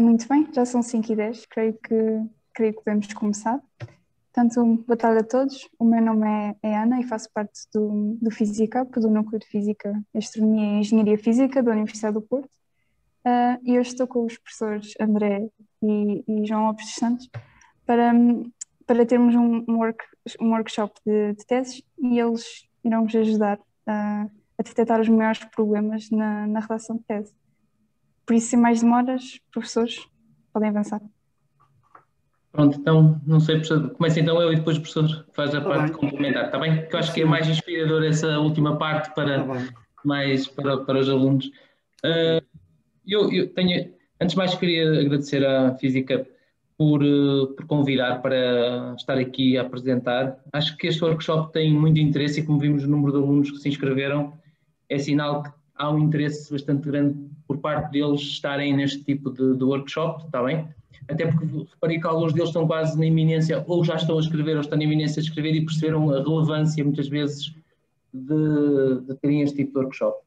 Muito bem, já são 5h10, creio que podemos começar. Portanto, boa tarde a todos. O meu nome é Ana e faço parte do FISICAP, do Núcleo de Física, Astronomia e Engenharia Física da Universidade do Porto. E hoje estou com os professores André e João Lopes dos Santos para termos um workshop de teses, e eles irão nos ajudar a detectar os maiores problemas na redação de tese. Por isso, sem mais demoras, professores, podem avançar. Pronto, então, não sei, professor, começa então eu e depois o professor faz a parte complementar, está bem? Que eu acho que é mais inspirador essa última parte para os alunos. Eu tenho, antes de mais, queria agradecer à Física por convidar para estar aqui a apresentar. Acho que este workshop tem muito interesse e, como vimos o número de alunos que se inscreveram, é sinal que há um interesse bastante grande por parte deles estarem neste tipo de workshop, está bem? Até porque reparei que alguns deles estão quase na iminência, ou já estão a escrever, ou estão na iminência de escrever, e perceberam a relevância, muitas vezes, de terem este tipo de workshop.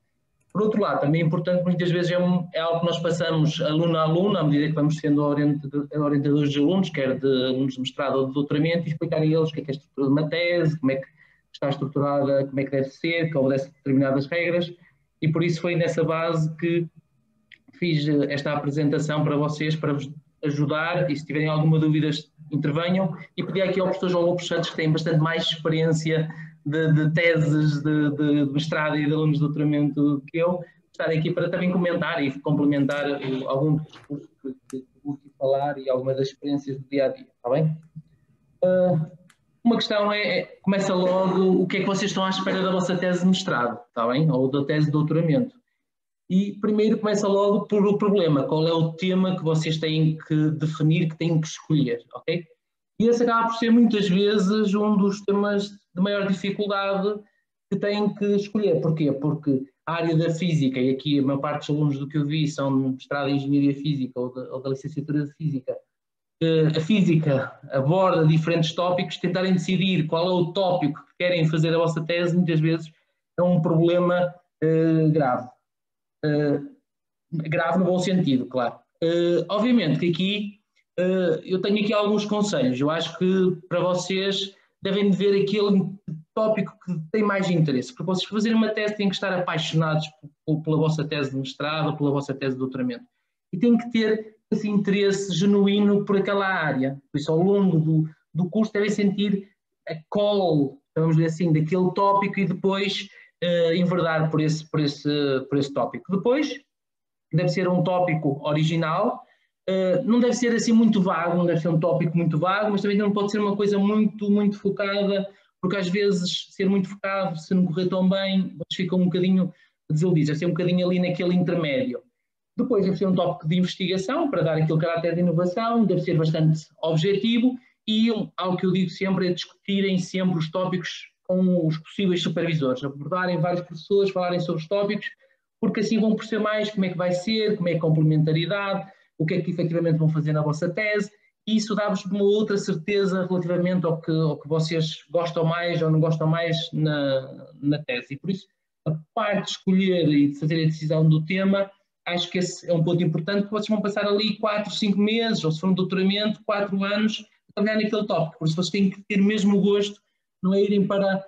Por outro lado, também é importante, muitas vezes é algo que nós passamos aluno a aluno, à medida que vamos sendo orientadores de alunos, quer de alunos de mestrado ou de doutoramento, e explicar a eles o que é a estrutura de uma tese, como é que está estruturada, como é que deve ser, que obedece determinadas regras, e por isso foi nessa base que fiz esta apresentação para vocês, para vos ajudar, e se tiverem alguma dúvida intervenham, e pedi aqui ao professor João Lopes Santos, que tem bastante mais experiência de teses de mestrado e de alunos de doutoramento que eu, estar aqui para também comentar e complementar algum discurso que vou falar e algumas das experiências do dia a dia, está bem? Uma questão começa logo, o que é que vocês estão à espera da vossa tese de mestrado, está bem? Ou da tese de doutoramento. E primeiro começa logo por o problema, qual é o tema que vocês têm que definir, que têm que escolher, ok? E esse acaba por ser muitas vezes um dos temas de maior dificuldade que têm que escolher. Porquê? Porque a área da física, e aqui a maior parte dos alunos do que eu vi são mestrado em Engenharia Física ou da licenciatura de Física, a física aborda diferentes tópicos, tentarem decidir qual é o tópico que querem fazer a vossa tese, muitas vezes é um problema grave. Grave no bom sentido, claro. Obviamente que aqui eu tenho aqui alguns conselhos. Eu acho que para vocês devem ver aquele tópico que tem mais interesse, porque vocês fazerem uma tese têm que estar apaixonados pela vossa tese de mestrado ou pela vossa tese de doutoramento. E têm que ter esse interesse genuíno por aquela área. Por isso, ao longo do curso, devem sentir a call, vamos dizer assim, daquele tópico, e depois enverdar por esse tópico. Depois, deve ser um tópico original, não deve ser assim muito vago, não deve ser um tópico muito vago, mas também não pode ser uma coisa muito, muito focada, porque às vezes ser muito focado, se não correr tão bem, vocês ficam um bocadinho desiludidos, deve ser um bocadinho ali naquele intermédio. Depois deve ser um tópico de investigação, para dar aquele caráter de inovação, deve ser bastante objetivo, e algo que eu digo sempre é discutirem sempre os tópicos com os possíveis supervisores, abordarem vários professores, falarem sobre os tópicos, porque assim vão perceber mais como é que vai ser, como é a complementaridade, o que é que efetivamente vão fazer na vossa tese, e isso dá-vos uma outra certeza relativamente ao que vocês gostam mais ou não gostam mais na tese. E por isso, a parte de escolher e de fazer a decisão do tema, acho que esse é um ponto importante, porque vocês vão passar ali 4, 5 meses, ou se for um doutoramento, 4 anos, a trabalhar naquele tópico. Por isso vocês têm que ter mesmo o gosto, não é irem para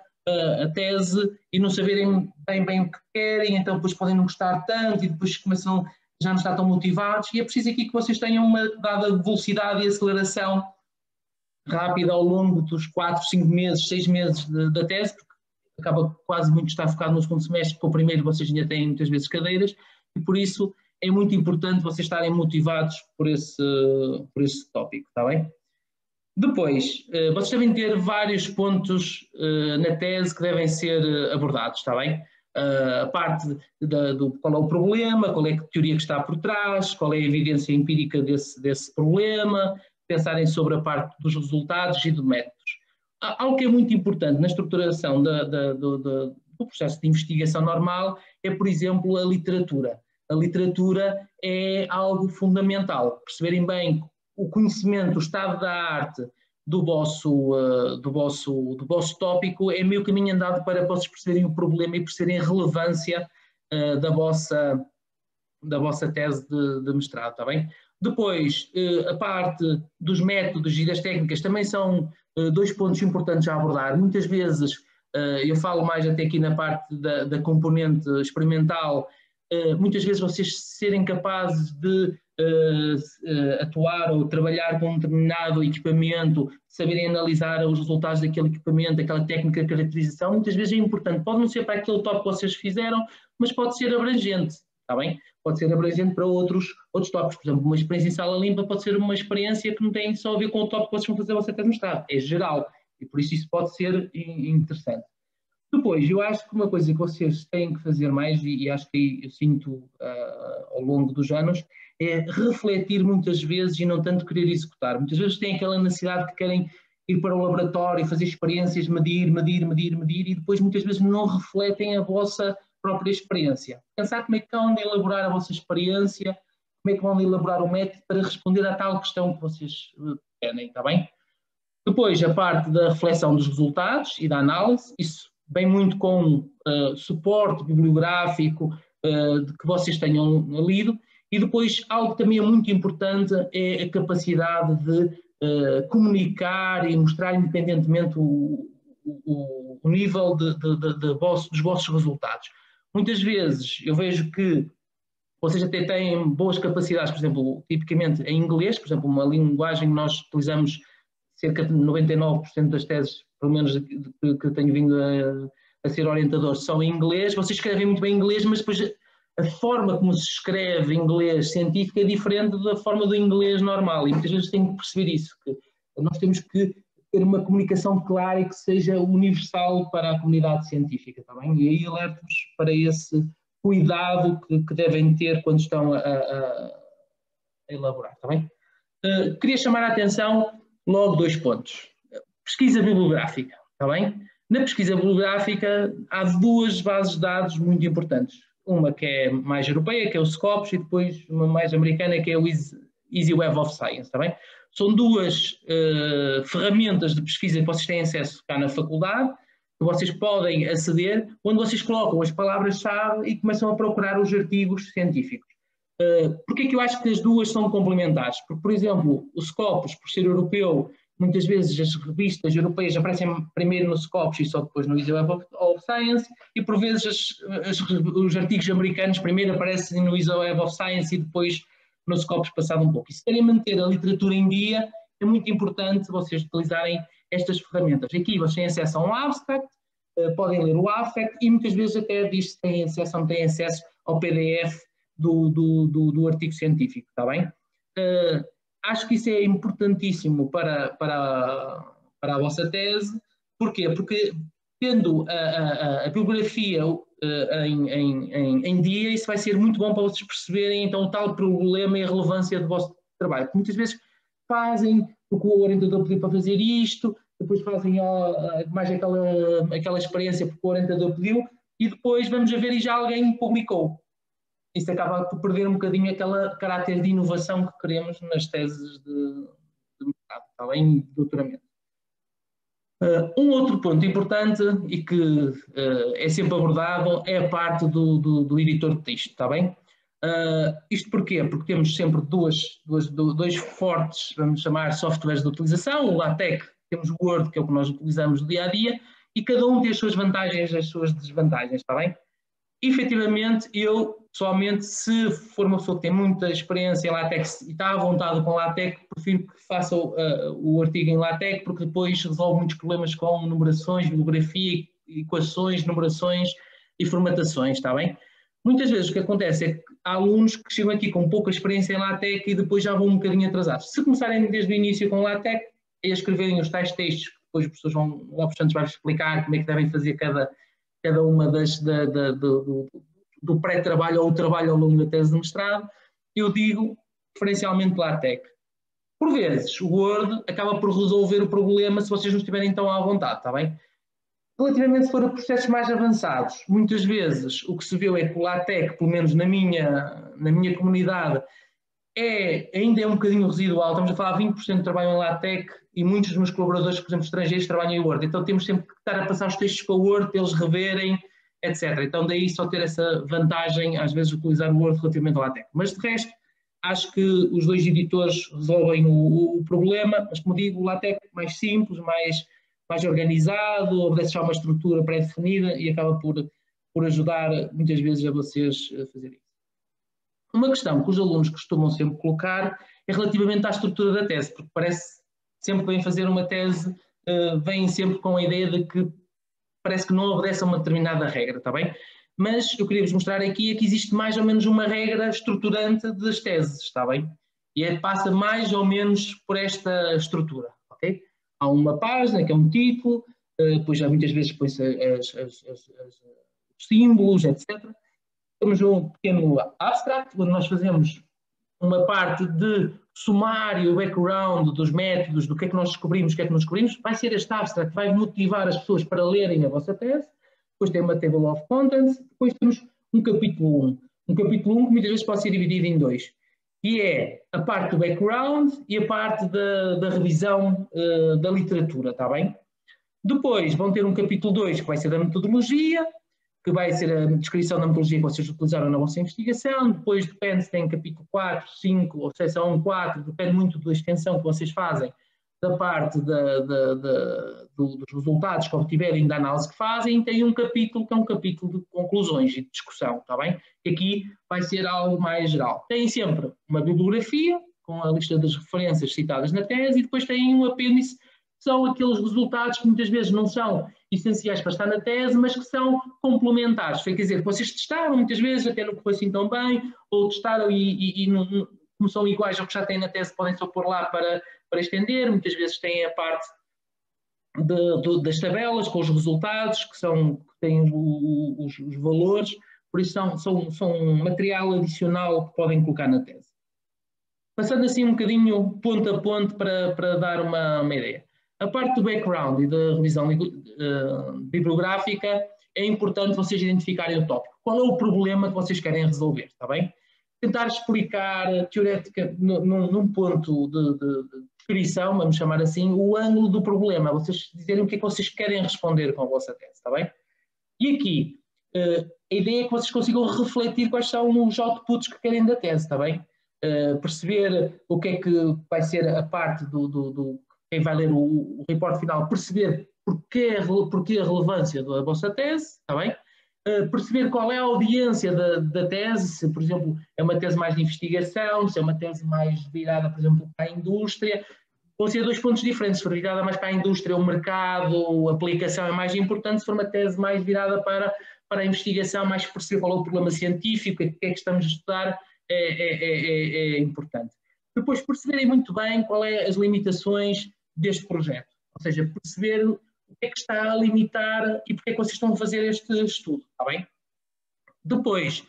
a tese e não saberem bem o que querem, então depois podem não gostar tanto e depois começam já não estar tão motivados, e é preciso aqui que vocês tenham uma dada velocidade e aceleração rápida ao longo dos 4, 5 meses, 6 meses da tese, porque acaba quase muito de estar focado no segundo semestre, porque o primeiro vocês ainda têm muitas vezes cadeiras, e por isso é muito importante vocês estarem motivados por esse tópico, está bem? Depois, vocês devem ter vários pontos na tese que devem ser abordados, está bem? A parte do qual é o problema, qual é a teoria que está por trás, qual é a evidência empírica desse problema, pensarem sobre a parte dos resultados e de métodos. Algo que é muito importante na estruturação do processo de investigação normal é, por exemplo, a literatura. A literatura é algo fundamental, perceberem bem o conhecimento, o estado da arte do vosso tópico é meio caminho andado para vocês perceberem o problema e perceberem a relevância da vossa tese de mestrado, está bem? Depois, a parte dos métodos e das técnicas também são dois pontos importantes a abordar. Muitas vezes, eu falo mais até aqui na parte da componente experimental, muitas vezes vocês serem capazes de atuar ou trabalhar com um determinado equipamento, saberem analisar os resultados daquele equipamento, daquela técnica de caracterização, muitas vezes é importante. Pode não ser para aquele tópico que vocês fizeram, mas pode ser abrangente, está bem? Pode ser abrangente para outros tópicos. Por exemplo, uma experiência em sala limpa pode ser uma experiência que não tem só a ver com o tópico que vocês vão fazer a vossa tese de mestrado, é geral, e por isso pode ser interessante. Depois, eu acho que uma coisa que vocês têm que fazer mais, e acho que eu sinto ao longo dos anos, é refletir muitas vezes e não tanto querer executar. Muitas vezes têm aquela necessidade que querem ir para o laboratório, fazer experiências, medir, e depois muitas vezes não refletem a vossa própria experiência. Pensar como é que vão elaborar a vossa experiência, como é que vão elaborar o método para responder a tal questão que vocês querem, está bem? Depois, a parte da reflexão dos resultados e da análise, isso vem muito com suporte bibliográfico de que vocês tenham lido, e depois algo que também é muito importante é a capacidade de comunicar e mostrar independentemente o nível dos vossos resultados. Muitas vezes eu vejo que vocês até têm boas capacidades, por exemplo, tipicamente em inglês, por exemplo, uma linguagem que nós utilizamos cerca de 99% das teses, pelo menos que tenho vindo a ser orientador, são em inglês. Vocês escrevem muito bem em inglês, mas depois a forma como se escreve inglês científico é diferente da forma do inglês normal, e muitas vezes tem que perceber isso, que nós temos que ter uma comunicação clara e que seja universal para a comunidade científica, está bem? E aí alerto-vos para esse cuidado que devem ter quando estão a elaborar, está bem? Queria chamar a atenção logo 2 pontos. Pesquisa bibliográfica, está bem? Na pesquisa bibliográfica há 2 bases de dados muito importantes. Uma que é mais europeia, que é o Scopus, e depois uma mais americana, que é o Easy Web of Science, está bem? São 2 ferramentas de pesquisa que vocês têm acesso cá na faculdade, que vocês podem aceder, onde vocês colocam as palavras-chave e começam a procurar os artigos científicos. Porquê que eu acho que as 2 são complementares? Porque, por exemplo, o Scopus, por ser europeu, muitas vezes as revistas europeias aparecem primeiro no Scopus e só depois no Easy Web of Science, e por vezes os artigos americanos primeiro aparecem no Easy Web of Science e depois no Scopus passado um pouco. E se querem manter a literatura em dia, é muito importante vocês utilizarem estas ferramentas. Aqui vocês têm acesso a um abstract, podem ler o affect, e muitas vezes até diz se têm acesso ou não têm acesso ao PDF do artigo científico, está bem? Acho que isso é importantíssimo para a vossa tese. Porquê? Porque tendo a bibliografia em dia, isso vai ser muito bom para vocês perceberem então o tal problema e a relevância do vosso trabalho. Porque muitas vezes fazem, porque o orientador pediu para fazer isto, depois fazem mais aquela experiência porque o orientador pediu, e depois vamos a ver e já alguém publicou. Isso acaba por perder um bocadinho aquele caráter de inovação que queremos nas teses de mestrado, está bem? De doutoramento. Um outro ponto importante e que é sempre abordado é a parte do editor de texto, está bem? Isto porquê? Porque temos sempre dois fortes, vamos chamar, softwares de utilização. O LaTeX, temos o Word, que é o que nós utilizamos no dia-a-dia, e cada um tem as suas vantagens e as suas desvantagens, está bem? Efetivamente, eu, pessoalmente, se for uma pessoa que tem muita experiência em LaTeX e está à vontade com LaTeX, prefiro que faça o artigo em LaTeX, porque depois resolve muitos problemas com numerações, bibliografia, equações, numerações e formatações, está bem? Muitas vezes o que acontece é que há alunos que chegam aqui com pouca experiência em LaTeX e depois já vão um bocadinho atrasados. Se começarem desde o início com LaTeX e a escreverem os tais textos, que depois as pessoas vão, o Lopes Santos vai explicar como é que devem fazer cada uma do pré-trabalho ou o trabalho ao longo da tese de mestrado, eu digo preferencialmente LaTeX. Por vezes, o Word acaba por resolver o problema se vocês não estiverem tão à vontade, está bem? Relativamente se for a processos mais avançados, muitas vezes o que se vê é que o LaTeX, pelo menos na minha comunidade, ainda é um bocadinho residual. Estamos a falar de 20% de trabalho em LaTeX e muitos dos meus colaboradores, por exemplo, estrangeiros, trabalham em Word. Então temos sempre que estar a passar os textos para o Word, para eles reverem, etc. Então daí só ter essa vantagem, às vezes, de utilizar o Word relativamente ao LaTeX. Mas de resto, acho que os dois editores resolvem o problema, mas como digo, o LaTeX é mais simples, mais organizado, obedece já a uma estrutura pré-definida e acaba por ajudar muitas vezes a vocês a fazerem isso. Uma questão que os alunos costumam sempre colocar é relativamente à estrutura da tese, porque parece sempre que vêm fazer uma tese, vêm sempre com a ideia de que parece que não obedece a uma determinada regra, está bem? Mas eu queria vos mostrar aqui é que existe mais ou menos uma regra estruturante das teses, está bem? E passa mais ou menos por esta estrutura, ok? Há uma página que é um título, depois já muitas vezes põe-se os símbolos, etc. Temos um pequeno abstract, onde nós fazemos uma parte de sumário, background dos métodos, do que é que nós descobrimos, o que é que não descobrimos. Vai ser este abstract que vai motivar as pessoas para lerem a vossa tese. Depois tem uma table of contents. Depois temos um capítulo 1. Um capítulo 1 que muitas vezes pode ser dividido em dois. Que é a parte do background e a parte da revisão da literatura, está bem? Depois vão ter um capítulo 2 que vai ser da metodologia, que vai ser a descrição da metodologia que vocês utilizaram na vossa investigação. Depois depende se tem capítulo 4, 5 ou seção 1, 4, depende muito da extensão que vocês fazem, da parte dos resultados que obtiverem da análise que fazem. E tem um capítulo que é um capítulo de conclusões e de discussão, está bem? Que aqui vai ser algo mais geral. Tem sempre uma bibliografia com a lista das referências citadas na tese e depois tem um apêndice, que são aqueles resultados que muitas vezes não são essenciais para estar na tese, mas que são complementares. Quer dizer, que vocês testaram muitas vezes, até não correu assim tão bem, ou testaram e não, como são iguais ao que já têm na tese, podem só pôr lá para estender. Muitas vezes têm a parte das tabelas com os resultados, que têm os valores, por isso são um material adicional que podem colocar na tese. Passando assim um bocadinho ponto a ponto para dar uma ideia. A parte do background e da revisão bibliográfica é importante vocês identificarem o tópico. Qual é o problema que vocês querem resolver, está bem? Tentar explicar teorética num ponto de descrição, vamos chamar assim, o ângulo do problema. Vocês dizerem o que é que vocês querem responder com a vossa tese, está bem? E aqui, a ideia é que vocês consigam refletir quais são os outputs que querem da tese, está bem? Perceber o que é que vai ser a parte quem vai ler o reporte final, perceber porquê a relevância da vossa tese, está bem? Perceber qual é a audiência da tese, se, por exemplo, é uma tese mais de investigação, se é uma tese mais virada, por exemplo, para a indústria. Vão ser dois pontos diferentes. Se for virada mais para a indústria, o mercado, a aplicação é mais importante. Se for uma tese mais virada para a investigação, mais perceber qual é o problema científico, o que é que estamos a estudar, é importante. Depois, perceberem muito bem qual é as limitações deste projeto. Ou seja, perceber o que é que está a limitar e porque é que vocês estão a fazer este estudo, está bem? Depois,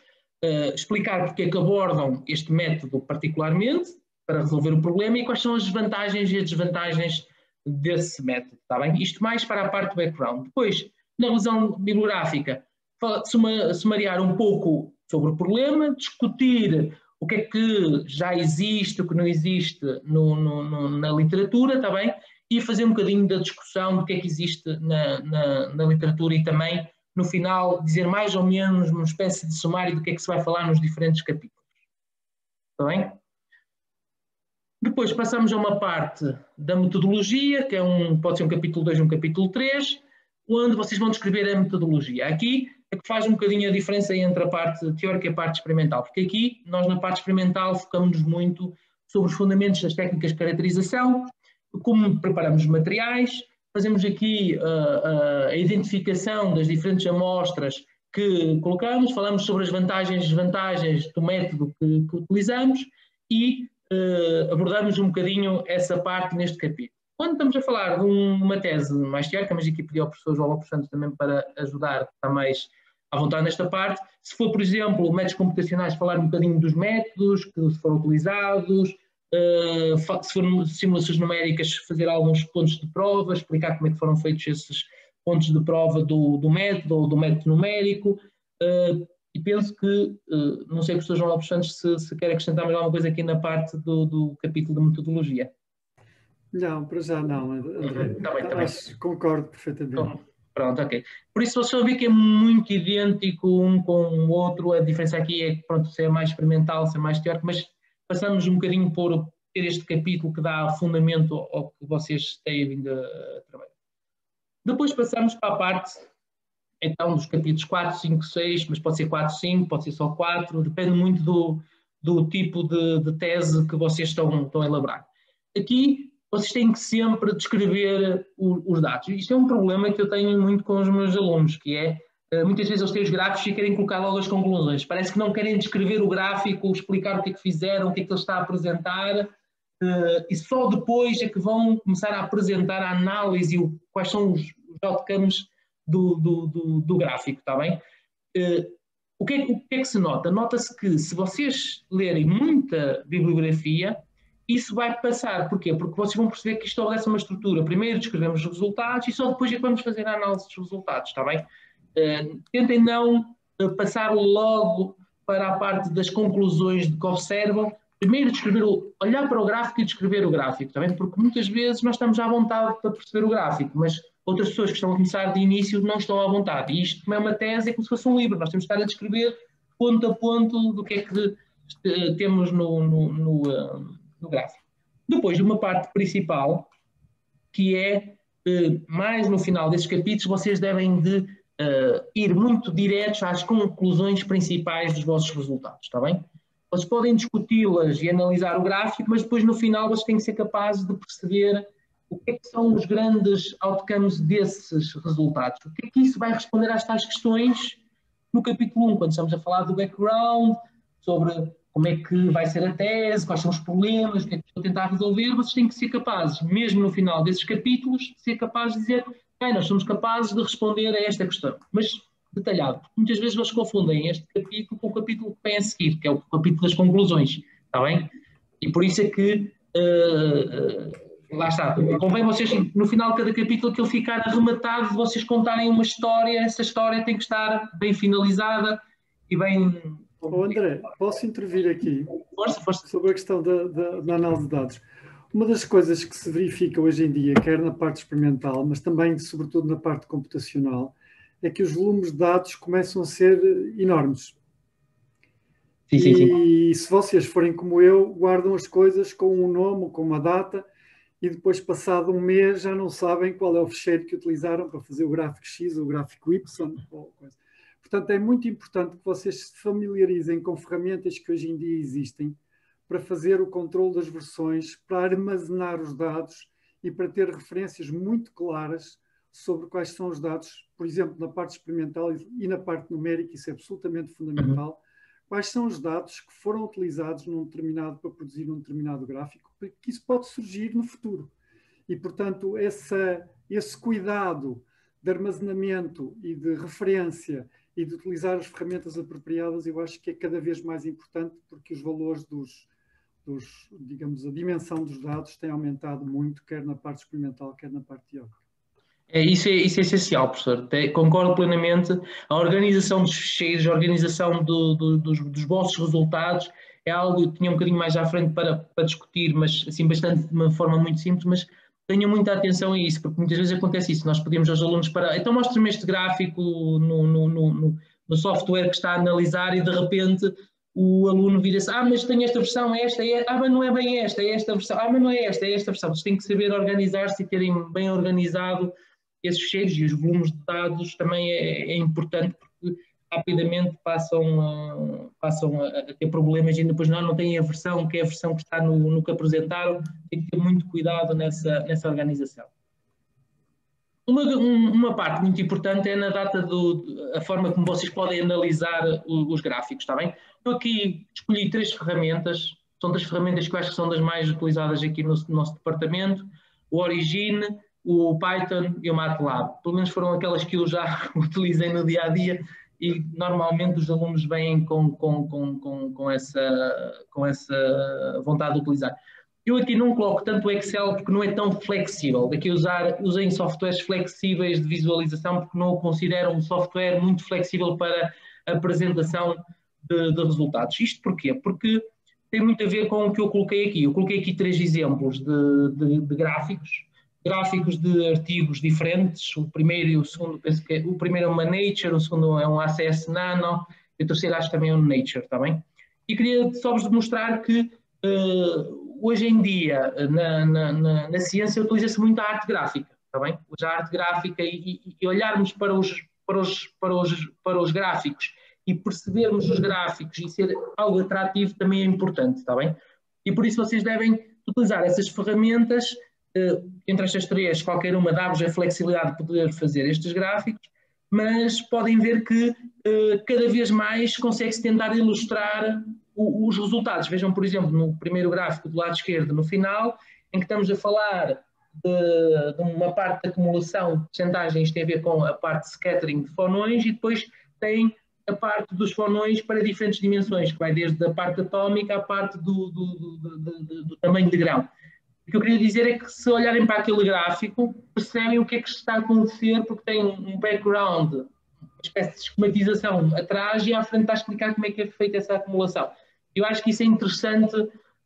explicar porque é que abordam este método particularmente para resolver o problema e quais são as vantagens e as desvantagens desse método, está bem? Isto mais para a parte do background. Depois, na revisão bibliográfica, sumariar um pouco sobre o problema, discutir o que é que já existe, o que não existe na literatura, está bem? E fazer um bocadinho da discussão do que é que existe na literatura e também, no final, dizer mais ou menos uma espécie de sumário do que é que se vai falar nos diferentes capítulos. Está bem? Depois passamos a uma parte da metodologia, que pode ser um capítulo 2 e um capítulo 3, onde vocês vão descrever a metodologia. Aqui é que faz um bocadinho a diferença entre a parte teórica e a parte experimental, porque aqui nós na parte experimental focamos-nos muito sobre os fundamentos das técnicas de caracterização, como preparamos os materiais, fazemos aqui a identificação das diferentes amostras que colocamos, falamos sobre as vantagens e desvantagens do método que utilizamos e abordamos um bocadinho essa parte neste capítulo. Quando estamos a falar de uma tese mais teórica, mas aqui pedi ao professor João Lopes Santos também para ajudar, está mais à vontade nesta parte. Se for, por exemplo, métodos computacionais, falar um bocadinho dos métodos que foram utilizados, se for simulações numéricas, fazer alguns pontos de prova, explicar como é que foram feitos esses pontos de prova do método ou do método numérico. E penso que, não sei, professor João Lopes Santos, se quer acrescentar mais alguma coisa aqui na parte do capítulo da metodologia. Não, para já não, André. Tá bem. Concordo perfeitamente. Então, pronto, ok. Por isso, vocês vão ver que é muito idêntico um com o outro. A diferença aqui é que, pronto, se é mais experimental, se é mais teórico, mas passamos um bocadinho por ter este capítulo que dá fundamento ao que vocês têm vindo a trabalhar. Depois passamos para a parte, então, dos capítulos 4, 5, 6, mas pode ser 4, 5, pode ser só 4, depende muito do tipo de tese que vocês estão a elaborar. Aqui, vocês têm que sempre descrever os dados. Isto é um problema que eu tenho muito com os meus alunos, que é, muitas vezes eles têm os gráficos e querem colocar logo as conclusões. Parece que não querem descrever o gráfico, explicar o que é que fizeram, o que é que ele está a apresentar, e só depois é que vão começar a apresentar a análise e quais são os outcomes do gráfico, está bem? O que é que se nota? Nota-se que se vocês lerem muita bibliografia, isso vai passar. Porquê? Porque vocês vão perceber que isto obedece a uma estrutura. Primeiro descrevemos os resultados e só depois é que vamos fazer a análise dos resultados, está bem? Tentem não passar logo para a parte das conclusões de que observam. Primeiro olhar para o gráfico e descrever o gráfico, está bem? Porque muitas vezes nós estamos à vontade para perceber o gráfico, mas outras pessoas que estão a começar de início não estão à vontade. E isto, como é uma tese, é como se fosse um livro. Nós temos de estar a descrever ponto a ponto do que é que temos no gráfico. Depois, uma parte principal, que é, mais no final desses capítulos, vocês devem de ir muito diretos às conclusões principais dos vossos resultados, está bem? Vocês podem discuti-las e analisar o gráfico, mas depois no final vocês têm que ser capazes de perceber o que é que são os grandes outcomes desses resultados. O que é que isso vai responder às tais questões no capítulo 1, quando estamos a falar do background, sobre como é que vai ser a tese, quais são os problemas, o que é que estou a tentar resolver. Vocês têm que ser capazes, mesmo no final desses capítulos, de ser capazes de dizer, nós somos capazes de responder a esta questão. Mas detalhado, porque muitas vezes eles confundem este capítulo com o capítulo que vem a seguir, que é o capítulo das conclusões, está bem? E por isso é que, lá está, convém vocês, no final de cada capítulo, que ele ficar arrematado de vocês contarem uma história. Essa história tem que estar bem finalizada e bem... André, posso intervir aqui? Força. Sobre a questão da análise de dados. Uma das coisas que se verifica hoje em dia, quer na parte experimental, mas também, sobretudo, na parte computacional, é que os volumes de dados começam a ser enormes. Sim. Se vocês forem como eu, guardam as coisas com um nome, com uma data, e depois, passado um mês, já não sabem qual é o ficheiro que utilizaram para fazer o gráfico X ou o gráfico Y. Ou coisa. Portanto, é muito importante que vocês se familiarizem com ferramentas que hoje em dia existem para fazer o controle das versões, para armazenar os dados e para ter referências muito claras sobre quais são os dados, por exemplo, na parte experimental e na parte numérica. Isso é absolutamente fundamental. Quais são os dados que foram utilizados para produzir um determinado gráfico, porque isso pode surgir no futuro. E, portanto, esse cuidado de armazenamento e de referência e de utilizar as ferramentas apropriadas, eu acho que é cada vez mais importante, porque os valores digamos, a dimensão dos dados tem aumentado muito, quer na parte experimental, quer na parte teórica. Isso é essencial, professor. Concordo plenamente. A organização dos ficheiros, a organização dos vossos resultados é algo que eu tinha um bocadinho mais à frente para discutir, mas assim bastante de uma forma muito simples, mas tenham muita atenção a isso, porque muitas vezes acontece isso. Nós pedimos aos alunos então mostre-me este gráfico no software que está a analisar e de repente o aluno vira-se, mas tenho esta versão, mas não é bem esta, é esta versão, mas não é esta versão. Vocês têm que saber organizar-se e terem bem organizado esses ficheiros, e os volumes de dados também é importante, porque rapidamente passam a ter problemas e depois não têm a versão, que é a versão que está no que apresentaram. Tem que ter muito cuidado nessa organização. Uma parte muito importante é na data a forma como vocês podem analisar os gráficos, está bem? Eu aqui escolhi 3 ferramentas, são 3 ferramentas que eu acho que são das mais utilizadas aqui no nosso departamento: o Origin, o Python e o MATLAB. Pelo menos foram aquelas que eu já utilizei no dia a dia e normalmente os alunos vêm com essa vontade de utilizar. Eu aqui não coloco tanto o Excel porque não é tão flexível. Daqui usem softwares flexíveis de visualização, porque não o considero um software muito flexível para a apresentação de resultados. Isto porquê? Porque tem muito a ver com o que eu coloquei aqui. Eu coloquei aqui 3 exemplos de gráficos de artigos diferentes. O primeiro e o segundo, penso que o primeiro é uma Nature, o segundo é um ACS Nano, e o terceiro acho que também é um Nature, está bem? E queria só vos demonstrar que hoje em dia, na ciência, utiliza-se muito a arte gráfica, está bem? Hoje a arte gráfica e olharmos para os gráficos e percebermos os gráficos e ser algo atrativo também é importante, está bem? E por isso vocês devem utilizar essas ferramentas, entre estas três, qualquer uma dá-vos a flexibilidade de poder fazer estes gráficos, mas podem ver que cada vez mais consegue-se tentar ilustrar os resultados. Vejam, por exemplo, no primeiro gráfico do lado esquerdo, no final, em que estamos a falar de uma parte de acumulação de percentagens, tem a ver com a parte de scattering de fónons, e depois tem a parte dos fónons para diferentes dimensões, que vai desde a parte atómica à parte do tamanho de grão. O que eu queria dizer é que, se olharem para aquele gráfico, percebem o que é que está a acontecer, porque tem um background, uma espécie de esquematização atrás, e à frente está a explicar como é que é feita essa acumulação. Eu acho que isso é interessante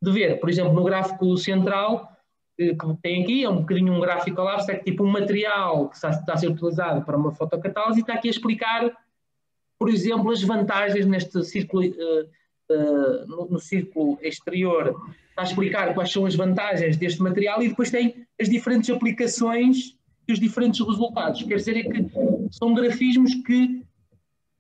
de ver. Por exemplo, no gráfico central, que tem aqui, é um bocadinho um gráfico colapso, é tipo um material que está a ser utilizado para uma fotocatálise, e está aqui a explicar, por exemplo, as vantagens neste círculo, no círculo exterior, está a explicar quais são as vantagens deste material, e depois tem as diferentes aplicações e os diferentes resultados. Quer dizer, é que são grafismos que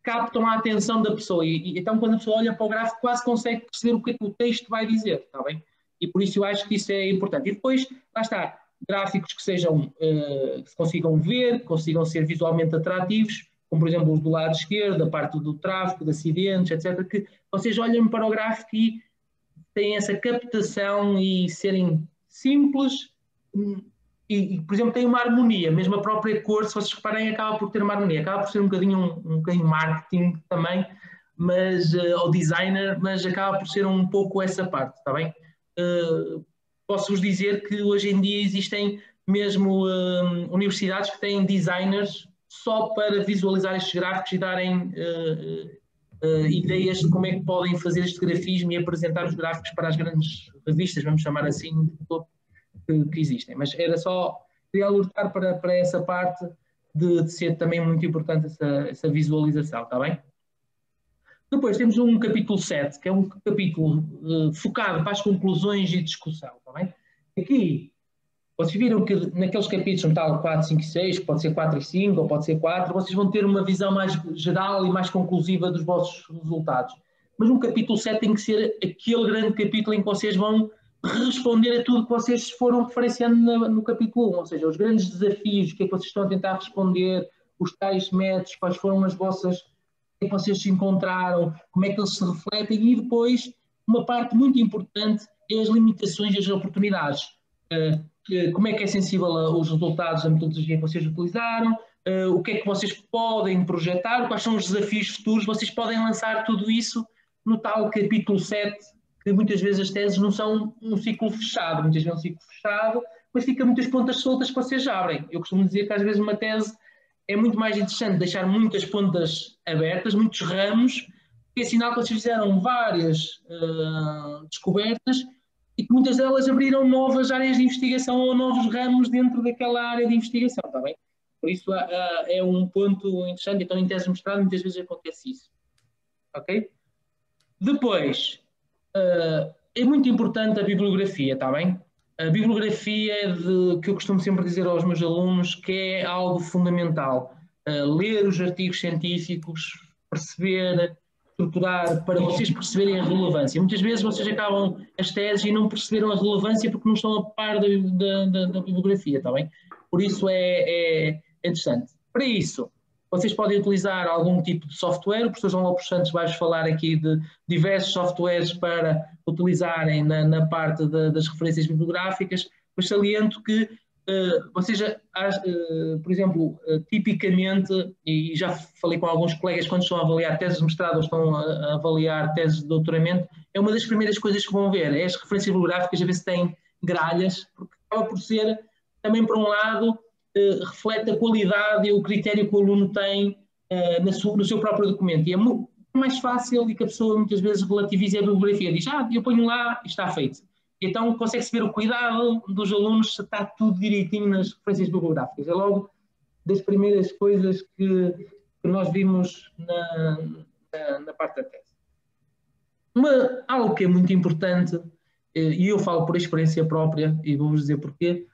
captam a atenção da pessoa, e então quando a pessoa olha para o gráfico quase consegue perceber o que é que o texto vai dizer, está bem? E por isso eu acho que isso é importante. E depois, lá está, gráficos que sejam, que se consigam ver, que consigam ser visualmente atrativos, como por exemplo os do lado esquerdo, a parte do tráfego, de acidentes, etc., que vocês olhem para o gráfico e têm essa captação e serem simples e, por exemplo, têm uma harmonia, mesmo a própria cor, se vocês reparem, acaba por ter uma harmonia, acaba por ser um bocadinho marketing também, mas, ou designer, mas acaba por ser um pouco essa parte, está bem? Posso-vos dizer que hoje em dia existem mesmo universidades que têm designers só para visualizar estes gráficos e darem ideias de como é que podem fazer este grafismo e apresentar os gráficos para as grandes revistas, vamos chamar assim, de topo que existem. Mas era só, queria alertar para essa parte de ser também muito importante essa visualização, está bem? Depois temos um capítulo 7, que é um capítulo focado para as conclusões e discussão, está bem? Aqui, vocês viram que naqueles capítulos, tal 4, 5 e 6, pode ser 4 e 5, ou pode ser 4, vocês vão ter uma visão mais geral e mais conclusiva dos vossos resultados. Mas um capítulo 7 tem que ser aquele grande capítulo em que vocês vão responder a tudo que vocês foram referenciando no capítulo 1, ou seja, os grandes desafios, o que é que vocês estão a tentar responder, os tais métodos, quais foram as vossas, o que é que vocês se encontraram, como é que eles se refletem, e depois uma parte muito importante é as limitações e as oportunidades. Como é que é sensível aos resultados da metodologia que vocês utilizaram, o que é que vocês podem projetar, quais são os desafios futuros, vocês podem lançar tudo isso no tal capítulo 7, que muitas vezes as teses não são um ciclo fechado, muitas vezes é um ciclo fechado, mas fica muitas pontas soltas que vocês abrem. Eu costumo dizer que às vezes uma tese é muito mais interessante deixar muitas pontas abertas, muitos ramos, que é sinal que vocês fizeram várias descobertas e que muitas delas abriram novas áreas de investigação ou novos ramos dentro daquela área de investigação, está bem? Por isso é um ponto interessante, então em tese de mestrado muitas vezes acontece isso. Ok? Depois, é muito importante a bibliografia, está bem? A bibliografia que eu costumo sempre dizer aos meus alunos que é algo fundamental. Ler os artigos científicos, perceber, estruturar, para vocês perceberem a relevância. Muitas vezes vocês acabam as teses e não perceberam a relevância porque não estão a par da bibliografia, está bem? Por isso é interessante. Para isso, vocês podem utilizar algum tipo de software. O professor João Lopes Santos vai-vos falar aqui de diversos softwares para utilizarem na parte das referências bibliográficas, mas saliento que vocês, por exemplo, tipicamente, e já falei com alguns colegas quando estão a avaliar teses de mestrado ou estão a avaliar teses de doutoramento, é uma das primeiras coisas que vão ver, é as referências bibliográficas, a ver se têm gralhas, porque acaba por ser, também por um lado, reflete a qualidade e o critério que o aluno tem no seu próprio documento. E é muito mais fácil e que a pessoa muitas vezes relativize a bibliografia, diz, eu ponho lá e está feito. Então consegue-se ver o cuidado dos alunos se está tudo direitinho nas referências bibliográficas. É logo das primeiras coisas que nós vimos na parte da tese. Algo que é muito importante e eu falo por experiência própria, e vou-vos dizer porquê,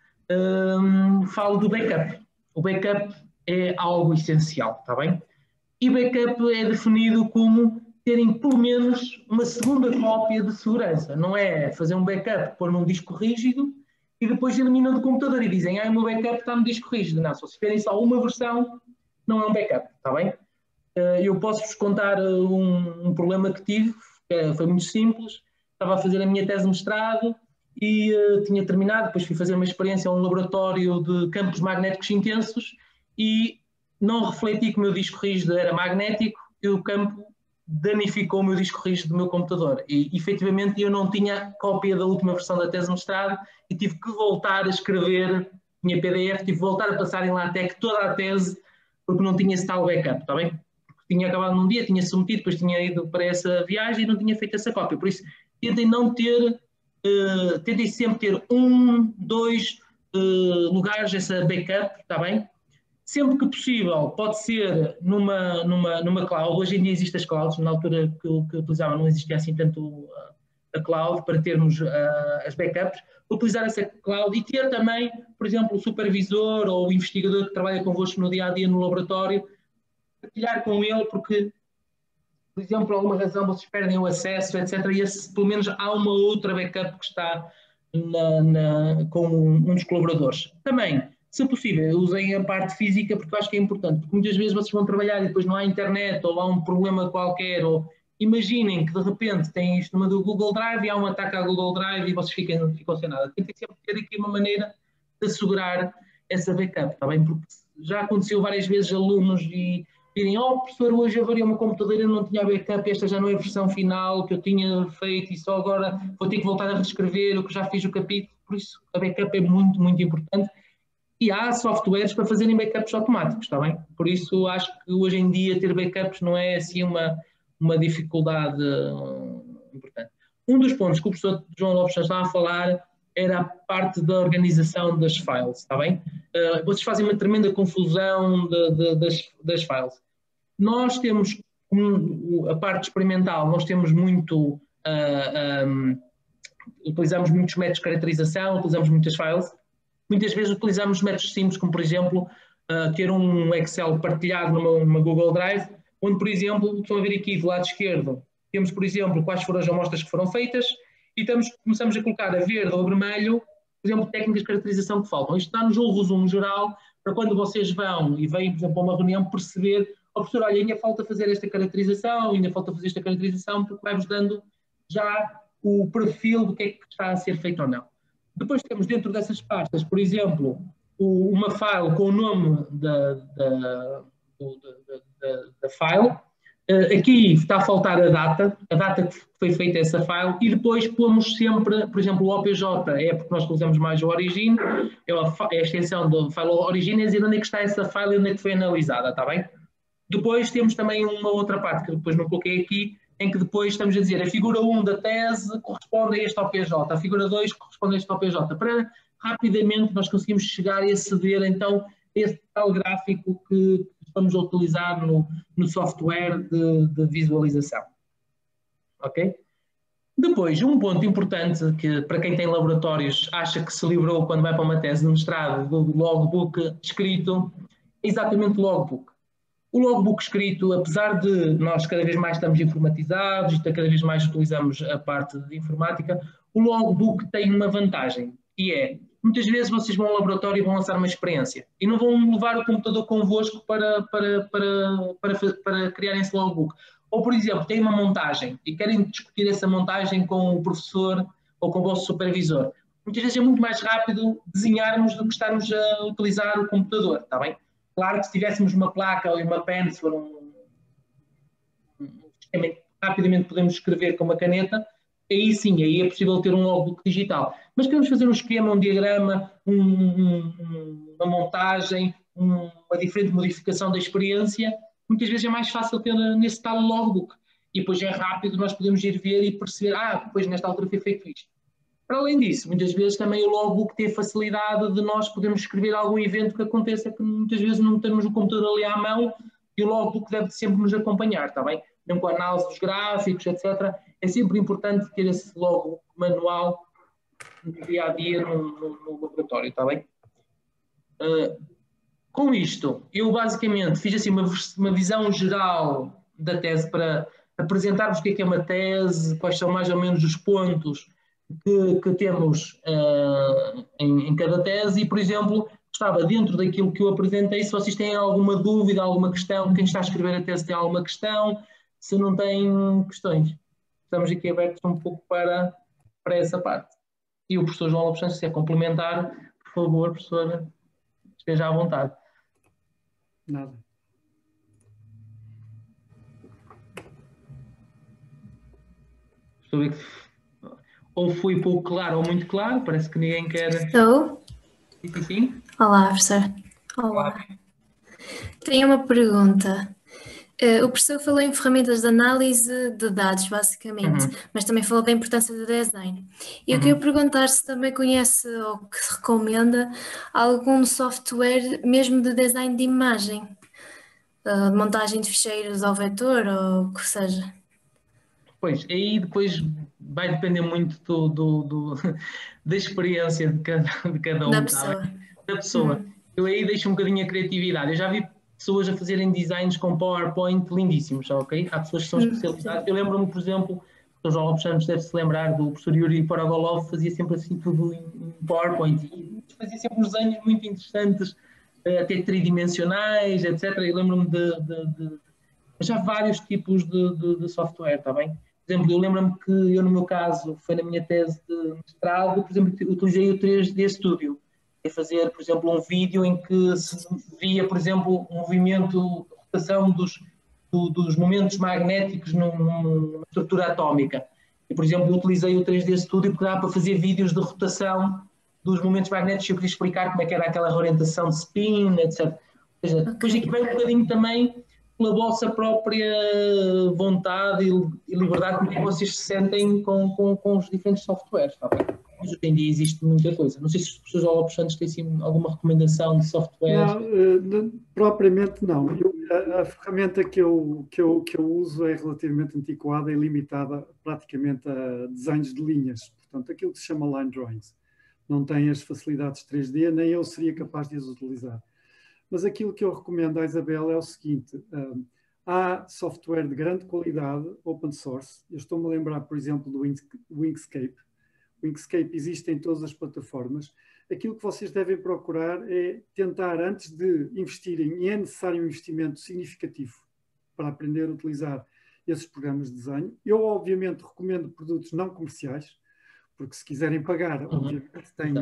falo do backup. O backup é algo essencial, está bem? E backup é definido como terem pelo menos uma segunda cópia de segurança. Não é fazer um backup, pôr num disco rígido e depois eliminam do computador e dizem, o meu backup está no disco rígido. Não, se vocês tiverem só uma versão, não é um backup, está bem? Eu posso-vos contar um problema que tive, foi muito simples. Estava a fazer a minha tese de mestrado e tinha terminado, depois fui fazer uma experiência a um laboratório de campos magnéticos intensos e não refleti que o meu disco rígido era magnético e o campo danificou o meu disco rígido do meu computador. E, efetivamente, eu não tinha cópia da última versão da tese de mestrado e tive que voltar a escrever, tinha PDF, tive que voltar a passar em LaTeX toda a tese porque não tinha esse tal backup, está bem? Tinha acabado num dia, tinha submetido, depois tinha ido para essa viagem e não tinha feito essa cópia. Por isso, tentem não ter, tentem sempre ter 1, 2 lugares essa backup, está bem? Sempre que possível, pode ser numa cloud. Hoje em dia existem as clouds, na altura que eu utilizava não existia assim tanto a cloud para termos as backups. Utilizar essa cloud e ter também, por exemplo, o supervisor ou o investigador que trabalha convosco no dia-a-dia no laboratório, partilhar com ele, porque, por exemplo, por alguma razão vocês perdem o acesso, etc. E esse, pelo menos há uma outra backup que está com um dos colaboradores. Também, se possível, usem a parte física, porque eu acho que é importante, porque muitas vezes vocês vão trabalhar e depois não há internet ou há um problema qualquer, ou imaginem que de repente têm isto numa do Google Drive e há um ataque ao Google Drive e vocês ficam sem nada. Tem que sempre ter aqui uma maneira de assegurar essa backup, está bem? Porque já aconteceu várias vezes alunos e direm, professor, hoje avariou o meu computador, eu não tinha backup, esta já não é a versão final que eu tinha feito e só agora vou ter que voltar a reescrever o que já fiz o capítulo. Por isso, a backup é muito, muito importante. E há softwares para fazerem backups automáticos, está bem? Por isso, acho que hoje em dia ter backups não é assim uma dificuldade importante. Um dos pontos que o professor João Lopes estava a falar era a parte da organização das files, está bem? Vocês fazem uma tremenda confusão das files. Nós temos, a parte experimental, nós temos muito, utilizamos muitos métodos de caracterização, utilizamos muitas files. Muitas vezes utilizamos métodos simples, como por exemplo, ter um Excel partilhado numa Google Drive, onde, por exemplo, estão a ver aqui do lado esquerdo, temos, por exemplo, quais foram as amostras que foram feitas e começamos a colocar a verde ou a vermelho, por exemplo, técnicas de caracterização que faltam. Isto dá-nos um resumo geral para quando vocês vão e vêm, por exemplo, a uma reunião, perceber, professor, olha, ainda falta fazer esta caracterização, ainda falta fazer esta caracterização, porque vai-vos dando já o perfil do que é que está a ser feito ou não. Depois temos dentro dessas pastas, por exemplo, uma file com o nome da file. Aqui está a faltar a data que foi feita essa file, e depois pomos sempre, por exemplo, o OPJ, é porque nós usamos mais o origin, é a extensão do file origin, é dizer onde é que está essa file e onde é que foi analisada, está bem? Depois temos também uma outra parte, que depois não coloquei aqui, em que depois estamos a dizer a figura 1 da tese corresponde a este OPJ, a figura 2 corresponde a este OPJ, para rapidamente nós conseguimos chegar e aceder então a esse tal gráfico que vamos utilizar no software de visualização. Ok? Depois, um ponto importante que para quem tem laboratórios acha que se livrou quando vai para uma tese de mestrado do logbook escrito, é exatamente o logbook. O logbook escrito, apesar de nós cada vez mais estamos informatizados e cada vez mais utilizamos a parte de informática, o logbook tem uma vantagem, que é, muitas vezes vocês vão ao laboratório e vão lançar uma experiência e não vão levar o computador convosco para criarem esse logbook. Ou, por exemplo, têm uma montagem e querem discutir essa montagem com o professor ou com o vosso supervisor. Muitas vezes é muito mais rápido desenharmos do que estarmos a utilizar o computador, está bem? Claro que se tivéssemos uma placa ou uma pen, se for um sistema que rapidamente podemos escrever com uma caneta, aí sim, aí é possível ter um logbook digital. Mas queremos fazer um esquema, um diagrama, uma montagem, uma diferente modificação da experiência, muitas vezes é mais fácil ter nesse tal logbook. E depois é rápido, nós podemos ir ver e perceber, depois nesta altura foi feito isto. Para além disso, muitas vezes também o logbook tem a facilidade de nós podermos escrever algum evento que aconteça que muitas vezes não temos o computador ali à mão e o logbook deve sempre nos acompanhar, está bem? Mesmo com a análise dos gráficos, etc. É sempre importante ter esse logbook manual no dia a dia no laboratório, está bem? Com isto, eu basicamente fiz assim uma visão geral da tese para apresentar-vos o que é uma tese, quais são mais ou menos os pontos que temos em cada tese e, por exemplo, gostava dentro daquilo que eu apresentei, se vocês têm alguma dúvida, alguma questão, quem está a escrever a tese tem alguma questão, se não têm questões. Estamos aqui abertos um pouco para essa parte. E o professor João Lopes, se quiser complementar, por favor, professora, esteja à vontade. Nada. Estou a ver que ou fui pouco claro ou muito claro, parece que ninguém quer... Estou? Sim, sim. Olá, professor. Olá. Tenho uma pergunta. O professor falou em ferramentas de análise de dados, basicamente, mas também falou da importância do design. E eu queria perguntar se também conhece ou que se recomenda algum software mesmo de design de imagem, de montagem de ficheiros ao vetor ou o que seja. Pois, aí depois vai depender muito da experiência de cada um, Da pessoa. da pessoa. Eu aí deixo um bocadinho a criatividade. Eu já vi pessoas a fazerem designs com PowerPoint lindíssimos, ok? Há pessoas que são especializadas. Eu lembro-me, por exemplo, o João Lopes Santos deve-se lembrar do professor Yuri Porogolov, fazia sempre assim tudo em PowerPoint e fazia sempre uns desenhos muito interessantes, até tridimensionais, etc. Eu lembro-me já há vários tipos de software, está bem? Por exemplo, eu lembro-me que eu, no meu caso, foi na minha tese de mestrado, por exemplo, utilizei o 3D Studio. É fazer, por exemplo, um vídeo em que se via, por exemplo, um movimento, rotação dos momentos magnéticos numa estrutura atómica. E, por exemplo, eu utilizei o 3D Studio porque dá para fazer vídeos de rotação dos momentos magnéticos e eu queria explicar como é que era aquela orientação de spin, etc. Ou seja, depois aqui vem um bocadinho também pela vossa própria vontade e liberdade, como é que vocês se sentem com os diferentes softwares, está bem? Mas hoje em dia existe muita coisa. Não sei se os professores Lopes Santos têm assim, alguma recomendação de software. Não, propriamente não. A ferramenta que eu uso é relativamente antiquada e limitada praticamente a desenhos de linhas. Portanto, aquilo que se chama line drawings. Não tem as facilidades 3D, nem eu seria capaz de as utilizar. Mas aquilo que eu recomendo à Isabel é o seguinte, há software de grande qualidade, open source. Eu estou-me a lembrar, por exemplo, do Inkscape. O Inkscape existe em todas as plataformas. Aquilo que vocês devem procurar é tentar, antes de investirem, e é necessário um investimento significativo para aprender a utilizar esses programas de desenho. Eu, obviamente, recomendo produtos não comerciais, porque se quiserem pagar, obviamente, tem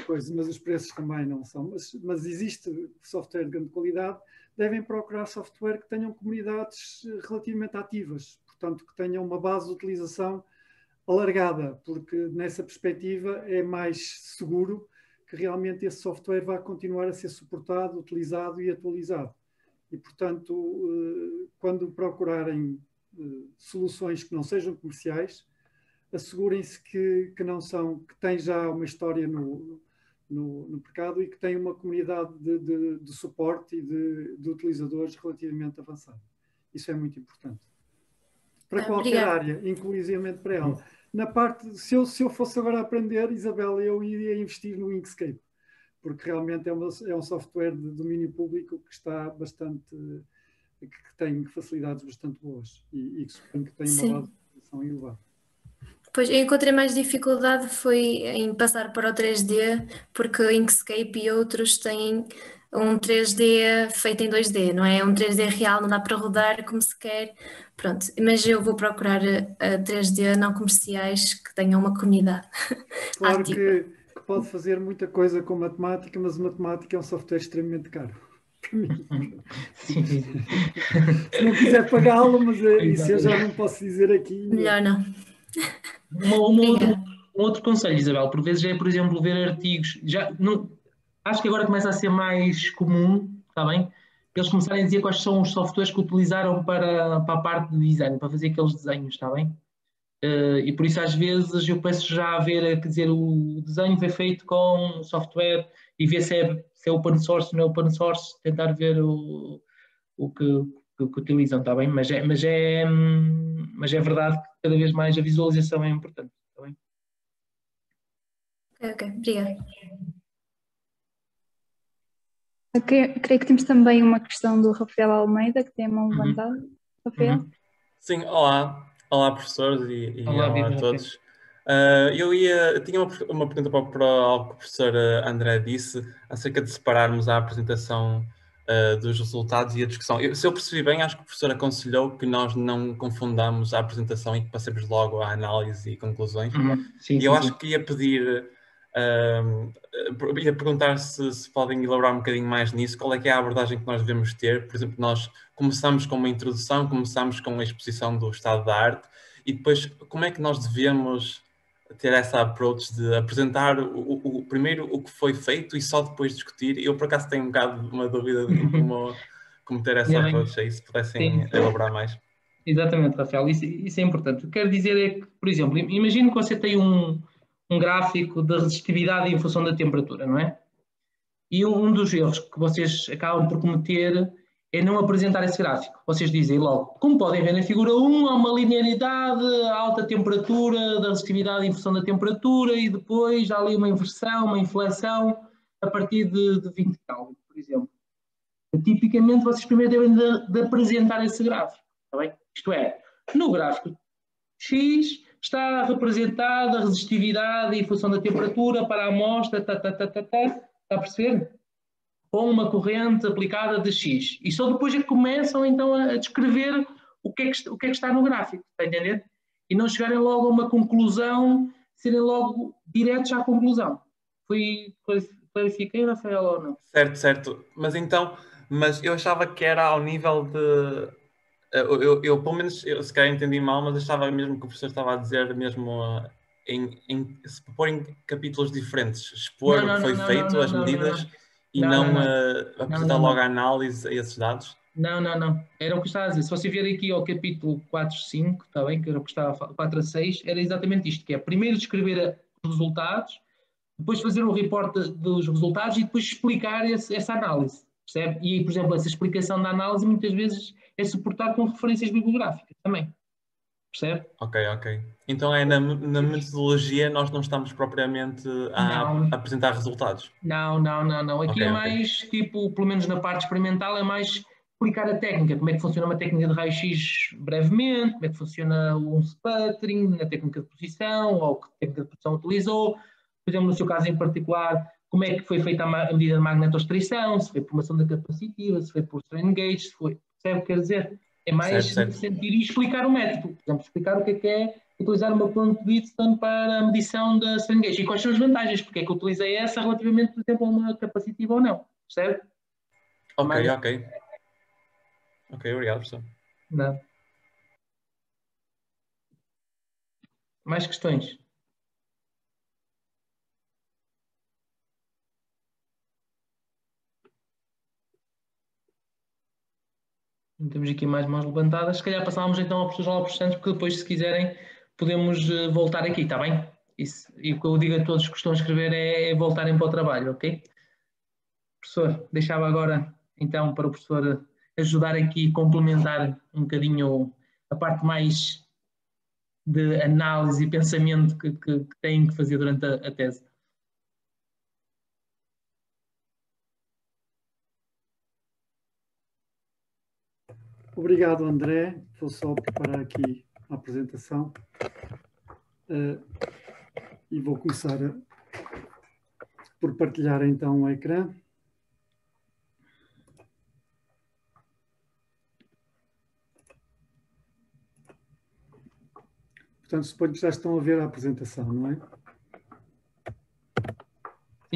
coisas, mas os preços também não são. Mas existe software de grande qualidade, devem procurar software que tenham comunidades relativamente ativas, portanto, que tenham uma base de utilização alargada, porque nessa perspectiva é mais seguro que realmente esse software vá continuar a ser suportado, utilizado e atualizado. E, portanto, quando procurarem soluções que não sejam comerciais, assegurem-se que têm já uma história no mercado e que têm uma comunidade de suporte e de utilizadores relativamente avançada. Isso é muito importante. Para qualquer área, inclusivamente para ela. Na parte, se eu fosse agora aprender, Isabel, eu iria investir no Inkscape, porque realmente é um software de domínio público que está bastante, que tem facilidades bastante boas e que suponho que tem uma base de utilização elevada. Pois, eu encontrei mais dificuldade foi em passar para o 3D, porque o Inkscape e outros têm um 3D feito em 2D, não é? Um 3D real, não dá para rodar como se quer. Pronto, mas eu vou procurar 3D não comerciais que tenham uma comunidade Claro ativa. que pode fazer muita coisa com matemática, mas matemática é um software extremamente caro. Se não quiser pagá-lo, mas isso eu já não posso dizer aqui. Melhor não. Um outro conselho, Isabel, por vezes é, por exemplo, ver artigos. Acho que agora começa a ser mais comum, está bem? Eles começarem a dizer quais são os softwares que utilizaram para a parte de design, para fazer aqueles desenhos, está bem? E por isso, às vezes, eu peço já a ver, quer dizer, o desenho foi feito com software e ver se é open source ou não é open source, tentar ver o que utilizam, está bem? Mas é verdade que cada vez mais a visualização é importante, está bem? Ok, obrigada. Creio que temos também uma questão do Rafael Almeida, que tem a mão levantada. Rafael? Sim, olá. Olá, professores, e Olá, olá a viva, todos. Eu tinha uma pergunta para algo que o professor André disse, acerca de separarmos a apresentação dos resultados e a discussão. Se eu percebi bem, acho que o professor aconselhou que nós não confundamos a apresentação e que passemos logo à análise e conclusões. Sim, E eu sim, acho sim. que ia pedir, ia perguntar se podem elaborar um bocadinho mais nisso, qual é que é a abordagem que nós devemos ter. Por exemplo, nós começamos com uma introdução, começamos com a exposição do estado da arte, e depois como é que nós devemos ter essa approach de apresentar primeiro o que foi feito e só depois discutir. Eu, por acaso, tenho um bocado uma dúvida de como ter essa approach aí, se pudessem elaborar mais. Exatamente, Rafael, isso é importante. O que quero dizer é que, por exemplo, imagino que você tem um gráfico de resistividade em função da temperatura, não é? E um dos erros que vocês acabam por cometer é não apresentar esse gráfico. Vocês dizem logo, como podem ver na figura 1, há uma linearidade, alta temperatura, da resistividade em função da temperatura, e depois há ali uma inversão, uma inflexão a partir de 20 Kelvin, por exemplo. Tipicamente, vocês primeiro devem de apresentar esse gráfico, está bem? Isto é, no gráfico X está representada a resistividade em função da temperatura para a amostra, está a perceber? Com uma corrente aplicada de X. E só depois é que começam então a descrever o que é que está no gráfico, está a entender? E não chegarem logo a uma conclusão, serem logo diretos à conclusão. Clarifiquei, Rafael, ou não? Certo, certo. Mas eu achava que era ao nível de... Eu pelo menos, se calhar entendi mal, mas achava mesmo que o professor estava a dizer mesmo se pôr em capítulos diferentes, expor o que foi feito, as medidas, e não apresentar logo a análise a esses dados. Não. Era o que eu estava a dizer. Se você vier aqui ao capítulo 4, 5, está bem? Que era o que estava a falar, 4 a 6, era exatamente isto, que é primeiro descrever os resultados, depois fazer um reporte dos resultados e depois explicar essa análise, percebe? E, por exemplo, essa explicação da análise muitas vezes é suportada com referências bibliográficas também, percebe? Ok. Então na metodologia nós não estamos propriamente a apresentar resultados. Não. Aqui é mais, tipo, pelo menos na parte experimental, é mais explicar a técnica, como é que funciona uma técnica de raio-x brevemente, como é que funciona um sputtering, na técnica de posição, ou que técnica de posição utilizou, por exemplo, no seu caso em particular, como é que foi feita a medida de magnetostrição, se foi por uma sonda capacitiva, se foi por strain gauge, se foi, percebe o que quer dizer? É mais nesse sentido e explicar o método, por exemplo, explicar o que é utilizar uma ponte de Wheatstone para a medição da strain gauge e quais são as vantagens, porque é que eu utilizei essa relativamente, por exemplo, a uma capacitiva ou não, percebe? Ok, obrigado, professor. Não. Mais questões? Temos aqui mais mãos levantadas. Se calhar passávamos então ao professor João Santos, porque depois, se quiserem, podemos voltar aqui, está bem? E o que eu digo a todos que estão a escrever é voltarem para o trabalho, ok? Professor, deixava agora então para o professor ajudar aqui a complementar um bocadinho a parte mais de análise e pensamento que têm que fazer durante a tese. Obrigado, André. Vou só preparar aqui a apresentação e vou começar por partilhar então o ecrã. Portanto, suponho que já estão a ver a apresentação, não é?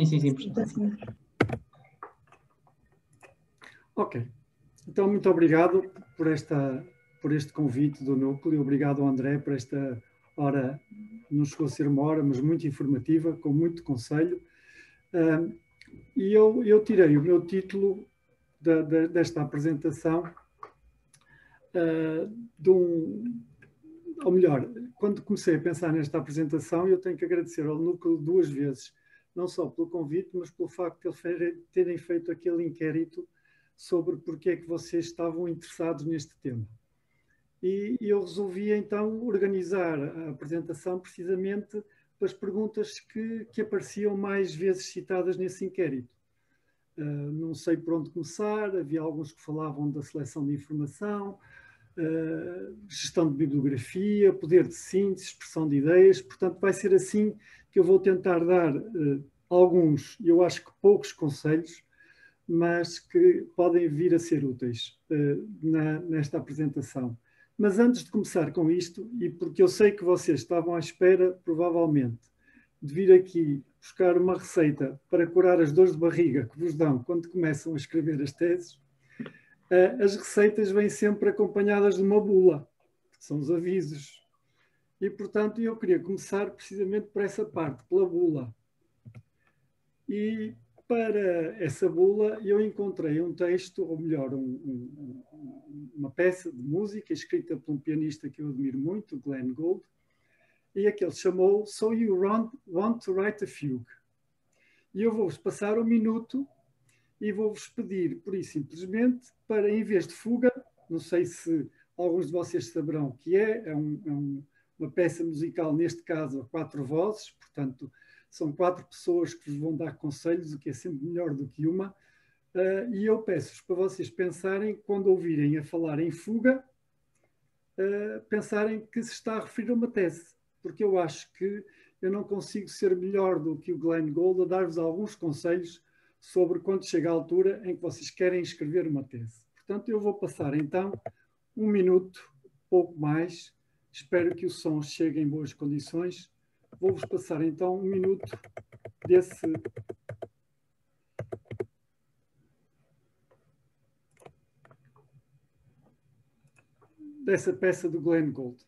Sim. Ok. Então, muito obrigado por este convite do Núcleo. Obrigado, André, por esta hora. Não chegou a ser uma hora, mas muito informativa, com muito conselho. E eu tirei o meu título desta apresentação ou melhor, quando comecei a pensar nesta apresentação, eu tenho que agradecer ao Núcleo 2 vezes, não só pelo convite, mas pelo facto de eles terem feito aquele inquérito sobre porque é que vocês estavam interessados neste tema. E eu resolvi então organizar a apresentação precisamente pelas perguntas que apareciam mais vezes citadas nesse inquérito. Não sei por onde começar, havia alguns que falavam da seleção de informação, gestão de bibliografia, poder de síntese, expressão de ideias. Portanto, vai ser assim que eu vou tentar dar alguns, eu acho que poucos conselhos, mas que podem vir a ser úteis nesta apresentação. Mas antes de começar com isto, e porque eu sei que vocês estavam à espera, provavelmente, de vir aqui buscar uma receita para curar as dores de barriga que vos dão quando começam a escrever as teses, as receitas vêm sempre acompanhadas de uma bula, que são os avisos. E, portanto, eu queria começar precisamente por essa parte, pela bula. E para essa bula eu encontrei um texto, ou melhor, uma peça de música escrita por um pianista que eu admiro muito, Glenn Gould, e aquele chamou So You Want to Write a Fugue. E eu vou-vos passar um minuto e vou-vos pedir, por isso simplesmente, para em vez de fuga, não sei se alguns de vocês saberão o que é uma peça musical, neste caso, a 4 vozes, portanto, são 4 pessoas que vos vão dar conselhos, o que é sempre melhor do que uma, e eu peço-vos para vocês pensarem, quando ouvirem a falar em fuga, pensarem que se está a referir a uma tese, porque eu acho que eu não consigo ser melhor do que o Glenn Gould a dar-vos alguns conselhos sobre quando chega a altura em que vocês querem escrever uma tese. Portanto, eu vou passar então um minuto, pouco mais, espero que o som chegue em boas condições. Vou-vos passar então um minuto dessa peça do Glenn Gould.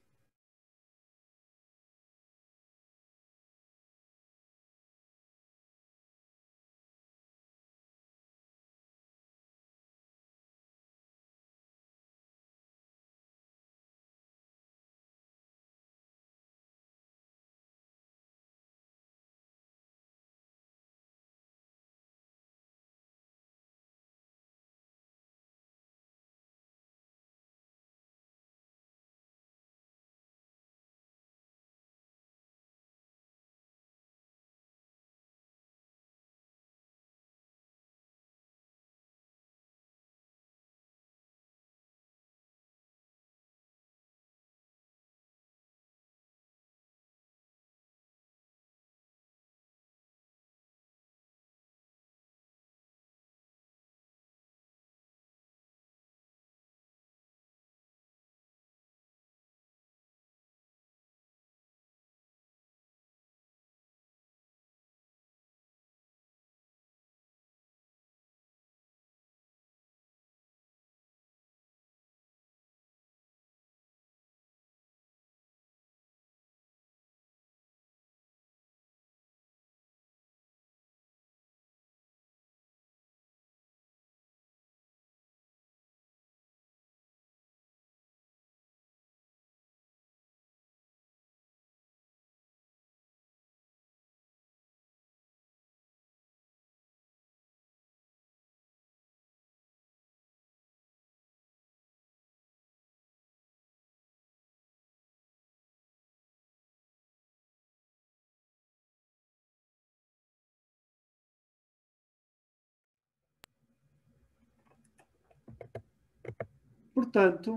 Portanto,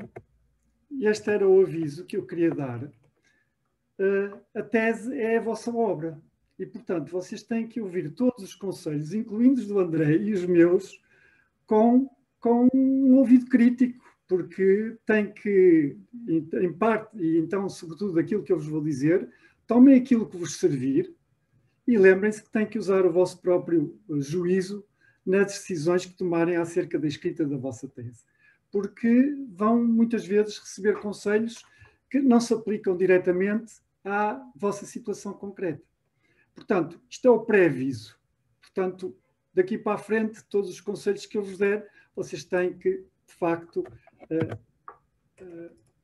este era o aviso que eu queria dar. A tese é a vossa obra. E, portanto, vocês têm que ouvir todos os conselhos, incluindo os do André e os meus, com um ouvido crítico, porque tem que, em parte, e então, sobretudo, aquilo que eu vos vou dizer, tomem aquilo que vos servir e lembrem-se que têm que usar o vosso próprio juízo nas decisões que tomarem acerca da escrita da vossa tese. Porque vão, muitas vezes, receber conselhos que não se aplicam diretamente à vossa situação concreta. Portanto, isto é o pré-aviso. Portanto, daqui para a frente, todos os conselhos que eu vos der, vocês têm que, de facto,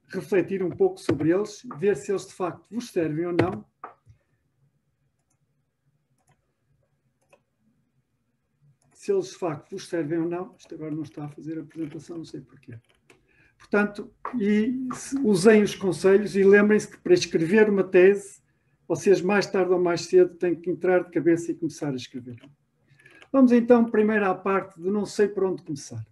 refletir um pouco sobre eles, ver se eles, de facto, vos servem ou não. Se eles, de facto, vos servem ou não. Isto agora não está a fazer a apresentação, não sei porquê. Portanto, usem os conselhos e lembrem-se que para escrever uma tese Vocês, mais tarde ou mais cedo, têm que entrar de cabeça e começar a escrever. Vamos então primeiro à parte de não sei por onde começar.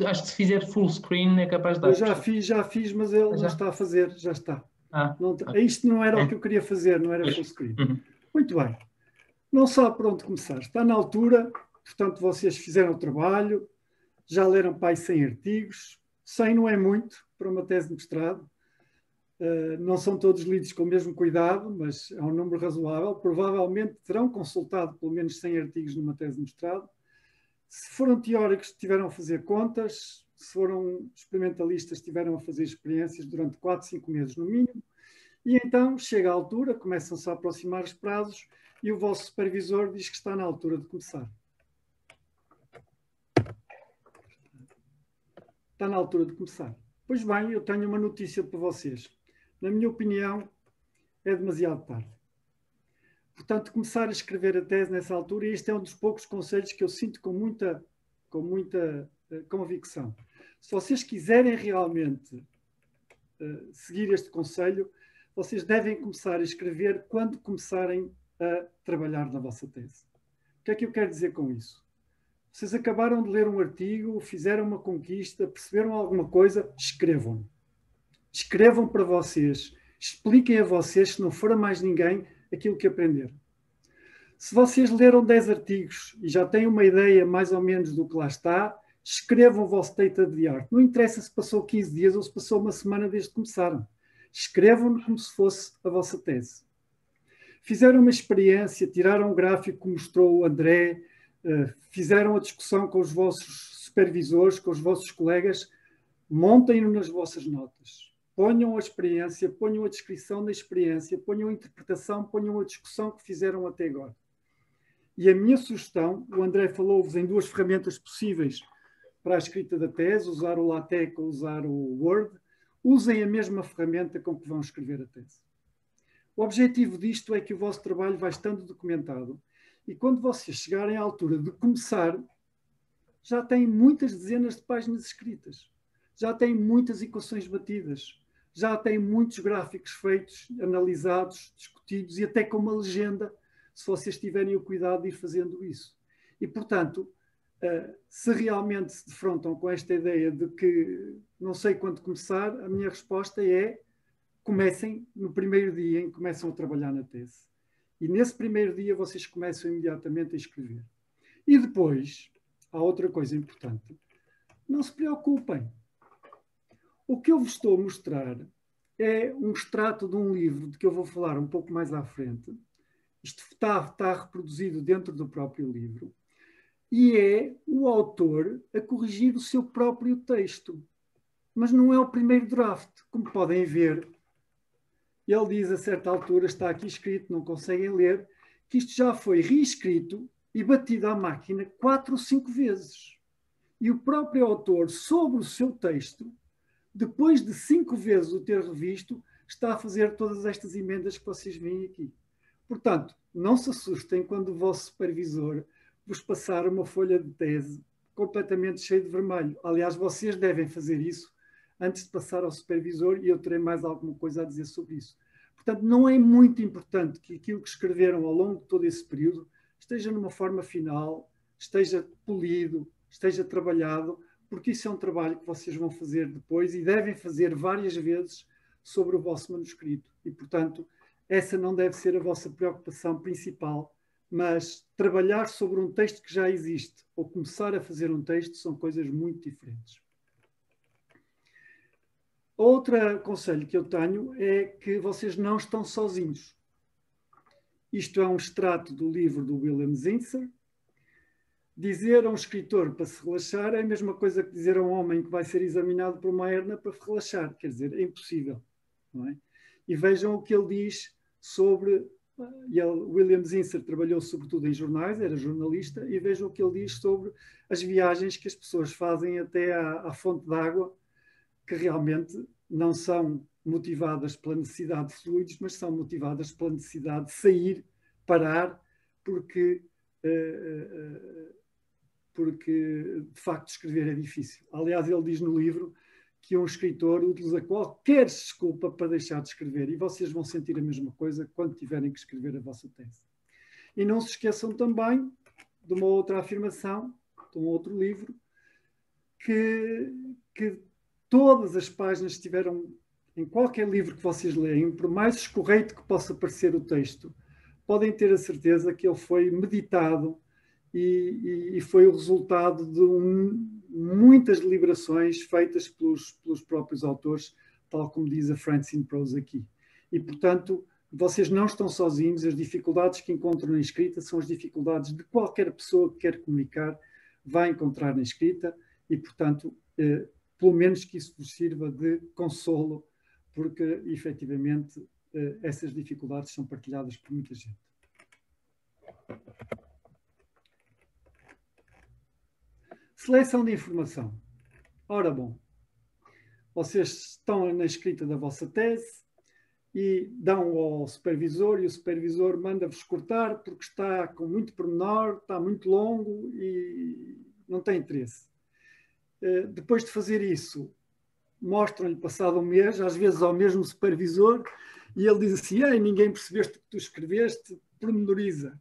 Acho que se fizer full screen é capaz de dar. Eu já fiz, mas ele não está a fazer, já está. Isto não era o que eu queria fazer, não era full screen. Muito bem. Não sabe por onde começar. Está na altura, portanto, vocês fizeram o trabalho, já leram para aí 100 artigos. 100 não é muito para uma tese de mestrado. Não são todos lidos com o mesmo cuidado, mas é um número razoável. Provavelmente terão consultado pelo menos 100 artigos numa tese de mestrado. Se foram teóricos, tiveram a fazer contas. Se foram experimentalistas, tiveram a fazer experiências durante 4, 5 meses no mínimo. E então chega a altura, começam-se a aproximar os prazos e o vosso supervisor diz que está na altura de começar. Está na altura de começar. Pois bem, eu tenho uma notícia para vocês. Na minha opinião, é demasiado tarde. Portanto, começar a escrever a tese nessa altura, e este é um dos poucos conselhos que eu sinto com muita convicção. Se vocês quiserem realmente seguir este conselho, vocês devem começar a escrever quando começarem a trabalhar na vossa tese. O que é que eu quero dizer com isso? Vocês acabaram de ler um artigo, fizeram uma conquista, perceberam alguma coisa, escrevam. Escrevam para vocês. Expliquem a vocês, se não for a mais ninguém, aquilo que aprenderam. Se vocês leram 10 artigos e já têm uma ideia mais ou menos do que lá está, escrevam o vosso state of the art. Não interessa se passou 15 dias ou se passou uma semana desde que começaram. Escrevam-no como se fosse a vossa tese. Fizeram uma experiência, tiraram um gráfico que mostrou o André, fizeram a discussão com os vossos supervisores, com os vossos colegas, montem-no nas vossas notas. Ponham a experiência, ponham a descrição da experiência, ponham a interpretação, ponham a discussão que fizeram até agora. E a minha sugestão, o André falou-vos em 2 ferramentas possíveis para a escrita da tese, usar o LaTeX ou usar o Word. Usem a mesma ferramenta com que vão escrever a tese. O objetivo disto é que o vosso trabalho vai estando documentado e quando vocês chegarem à altura de começar, já têm muitas dezenas de páginas escritas, já têm muitas equações batidas, já têm muitos gráficos feitos, analisados, discutidos e até com uma legenda, se vocês tiverem o cuidado de ir fazendo isso. E, portanto, se realmente se defrontam com esta ideia de que não sei quando começar, a minha resposta é: comecem no primeiro dia em que começam a trabalhar na tese. E nesse primeiro dia vocês começam imediatamente a escrever. E depois, há outra coisa importante: não se preocupem. O que eu vos estou a mostrar é um extrato de um livro de que eu vou falar um pouco mais à frente. Isto está reproduzido dentro do próprio livro. E é o autor a corrigir o seu próprio texto. Mas não é o primeiro draft, como podem ver. Ele diz a certa altura, está aqui escrito, não conseguem ler, que isto já foi reescrito e batido à máquina 4 ou 5 vezes. E o próprio autor, sobre o seu texto, depois de 5 vezes o ter revisto, está a fazer todas estas emendas que vocês veem aqui. Portanto, não se assustem quando o vosso supervisor vos passar uma folha de tese completamente cheia de vermelho. Aliás, vocês devem fazer isso antes de passar ao supervisor e eu terei mais alguma coisa a dizer sobre isso. Portanto, não é muito importante que aquilo que escreveram ao longo de todo esse período esteja numa forma final, esteja polido, esteja trabalhado, porque isso é um trabalho que vocês vão fazer depois e devem fazer várias vezes sobre o vosso manuscrito. E, portanto, essa não deve ser a vossa preocupação principal, mas trabalhar sobre um texto que já existe ou começar a fazer um texto são coisas muito diferentes. Outro conselho que eu tenho é que vocês não estão sozinhos. Isto é um extrato do livro do William Zinsser. Dizer a um escritor para se relaxar é a mesma coisa que dizer a um homem que vai ser examinado por uma hernia para se relaxar. Quer dizer, é impossível. Não é? E vejam o que ele diz sobre... William Zinsser trabalhou sobretudo em jornais, era jornalista, e vejam o que ele diz sobre as viagens que as pessoas fazem até à fonte de água, que realmente não são motivadas pela necessidade de fluidos, mas são motivadas pela necessidade de sair, parar, porque porque de facto escrever é difícil. Aliás, ele diz no livro que um escritor utiliza qualquer desculpa para deixar de escrever, e vocês vão sentir a mesma coisa quando tiverem que escrever a vossa tese. E não se esqueçam também de uma outra afirmação, de um outro livro, que todas as páginas estiveram, em qualquer livro que vocês leem, por mais escorreito que possa parecer o texto, podem ter a certeza que ele foi meditado e foi o resultado de muitas deliberações feitas pelos próprios autores, tal como diz a Francine Prose aqui. E, portanto, vocês não estão sozinhos, as dificuldades que encontram na escrita são as dificuldades de qualquer pessoa que quer comunicar, vai encontrar na escrita e, portanto, pelo menos que isso vos sirva de consolo, porque, efetivamente, essas dificuldades são partilhadas por muita gente. Seleção de informação. Ora bom, vocês estão na escrita da vossa tese e dão ao supervisor e o supervisor manda-vos cortar porque está com muito pormenor, está muito longo e não tem interesse. Depois de fazer isso, mostram-lhe passado um mês, às vezes ao mesmo supervisor, e ele diz assim: "Ei, ninguém percebeste o que tu escreveste, pormenoriza."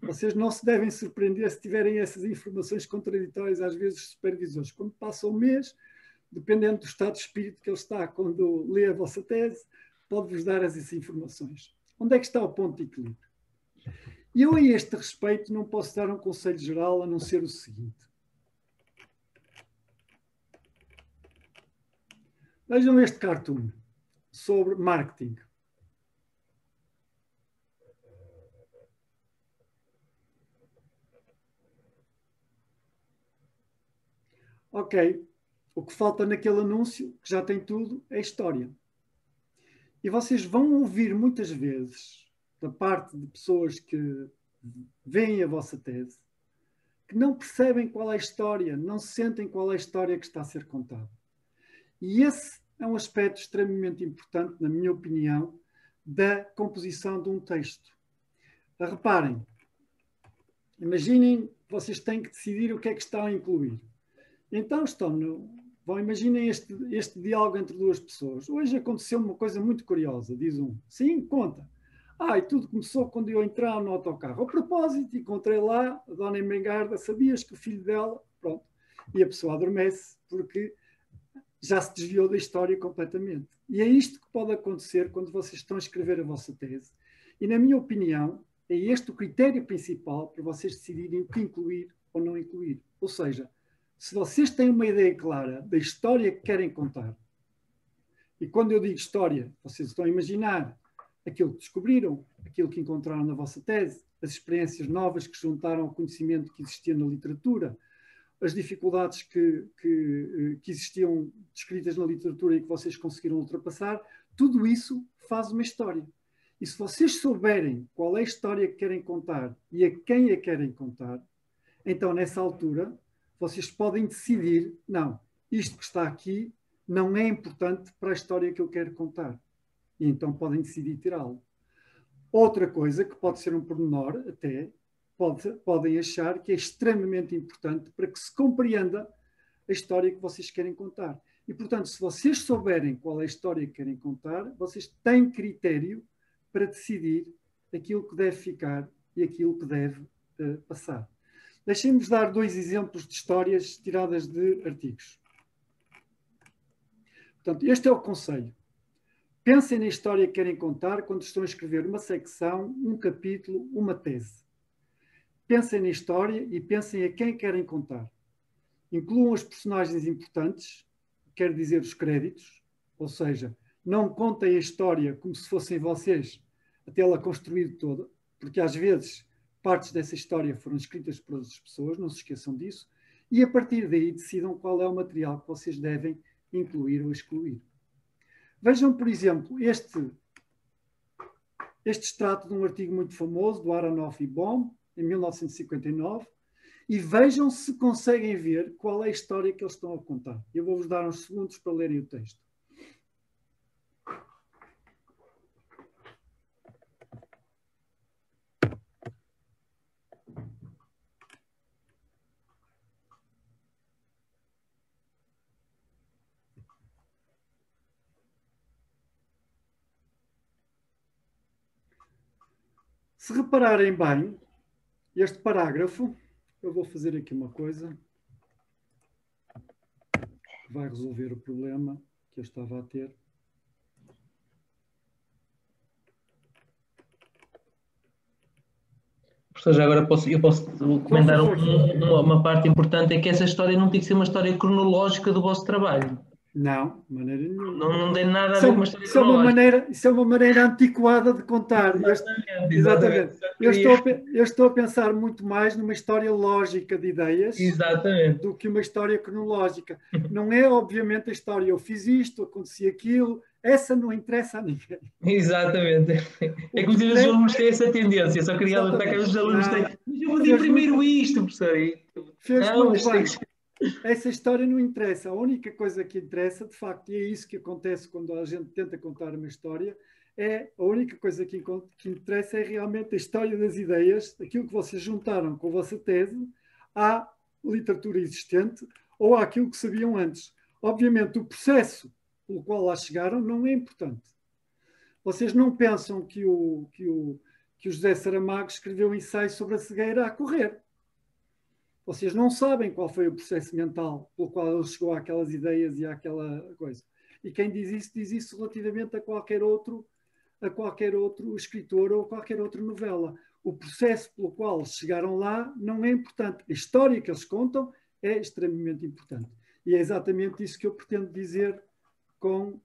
Vocês não se devem surpreender se tiverem essas informações contraditórias, às vezes, dos supervisores. Quando passa um mês, dependendo do estado de espírito que ele está quando lê a vossa tese, pode-vos dar essas informações. Onde é que está o ponto de equilíbrio? E eu, a este respeito, não posso dar um conselho geral a não ser o seguinte. Vejam este cartoon sobre marketing. Ok, o que falta naquele anúncio, que já tem tudo, é história. E vocês vão ouvir muitas vezes, da parte de pessoas que veem a vossa tese, que não percebem qual é a história, não sentem qual é a história que está a ser contada. E esse é um aspecto extremamente importante, na minha opinião, da composição de um texto. Reparem, imaginem, vocês têm que decidir o que é que estão a incluir. Então imaginem este diálogo entre duas pessoas. Hoje aconteceu uma coisa muito curiosa, diz um. Sim, conta. E tudo começou quando eu entrar no autocarro. A propósito, encontrei lá a dona Emmengarda, sabias que o filho dela... Pronto. E a pessoa adormece porque já se desviou da história completamente. E é isto que pode acontecer quando vocês estão a escrever a vossa tese. E, na minha opinião, é este o critério principal para vocês decidirem o que incluir ou não incluir. Ou seja, se vocês têm uma ideia clara da história que querem contar, e quando eu digo história, vocês estão a imaginar aquilo que descobriram, aquilo que encontraram na vossa tese, as experiências novas que juntaram ao conhecimento que existia na literatura, as dificuldades que existiam descritas na literatura e que vocês conseguiram ultrapassar, tudo isso faz uma história. E se vocês souberem qual é a história que querem contar e a quem a querem contar, então, nessa altura, vocês podem decidir, não, isto que está aqui não é importante para a história que eu quero contar. E então podem decidir tirá-lo. Outra coisa, que pode ser um pormenor até, podem achar que é extremamente importante para que se compreenda a história que vocês querem contar. E, portanto, se vocês souberem qual é a história que querem contar, vocês têm critério para decidir aquilo que deve ficar e aquilo que deve passar. Deixem-me dar 2 exemplos de histórias tiradas de artigos. Portanto, este é o conselho. Pensem na história que querem contar quando estão a escrever uma secção, um capítulo, uma tese. Pensem na história e pensem a quem querem contar. Incluam os personagens importantes, quer dizer os créditos, ou seja, não contem a história como se fossem vocês, até ela construída toda, porque às vezes partes dessa história foram escritas por outras pessoas, não se esqueçam disso, e a partir daí decidam qual é o material que vocês devem incluir ou excluir. Vejam, por exemplo, este extrato de um artigo muito famoso do Aronoff e Bohm, em 1959, e vejam se conseguem ver qual é a história que eles estão a contar. Eu vou-vos dar uns segundos para lerem o texto. Se repararem bem, este parágrafo, eu vou fazer aqui uma coisa que vai resolver o problema que eu estava a ter. Professor, já agora eu posso comentar Força. uma parte importante, é que essa história não tem que ser uma história cronológica do vosso trabalho. Não, de maneira nenhuma. Não tem nada a ver com uma história Isso é cronológica. isso é uma maneira antiquada de contar. Exatamente. Eu estou a pensar muito mais numa história lógica de ideias do que uma história cronológica. Não é, obviamente, a história eu fiz isto, acontecia aquilo, essa não interessa a ninguém. Exatamente. É como se os alunos têm essa tendência, só queria alertar que os alunos têm. Mas eu vou dizer primeiro isto, professor. Fez muito bem. Essa história não interessa. A única coisa que interessa, de facto, e é isso que acontece quando a gente tenta contar uma história, a única coisa que interessa é realmente a história das ideias, aquilo que vocês juntaram com a vossa tese, à literatura existente ou àquilo que sabiam antes. Obviamente, o processo pelo qual lá chegaram não é importante. Vocês não pensam que o José Saramago escreveu um ensaio sobre a cegueira a correr. Vocês não sabem qual foi o processo mental pelo qual ele chegou àquelas ideias e àquela coisa. E quem diz isso relativamente a qualquer outro escritor ou a qualquer outra novela. O processo pelo qual chegaram lá não é importante. A história que eles contam é extremamente importante. E é exatamente isso que eu pretendo dizer com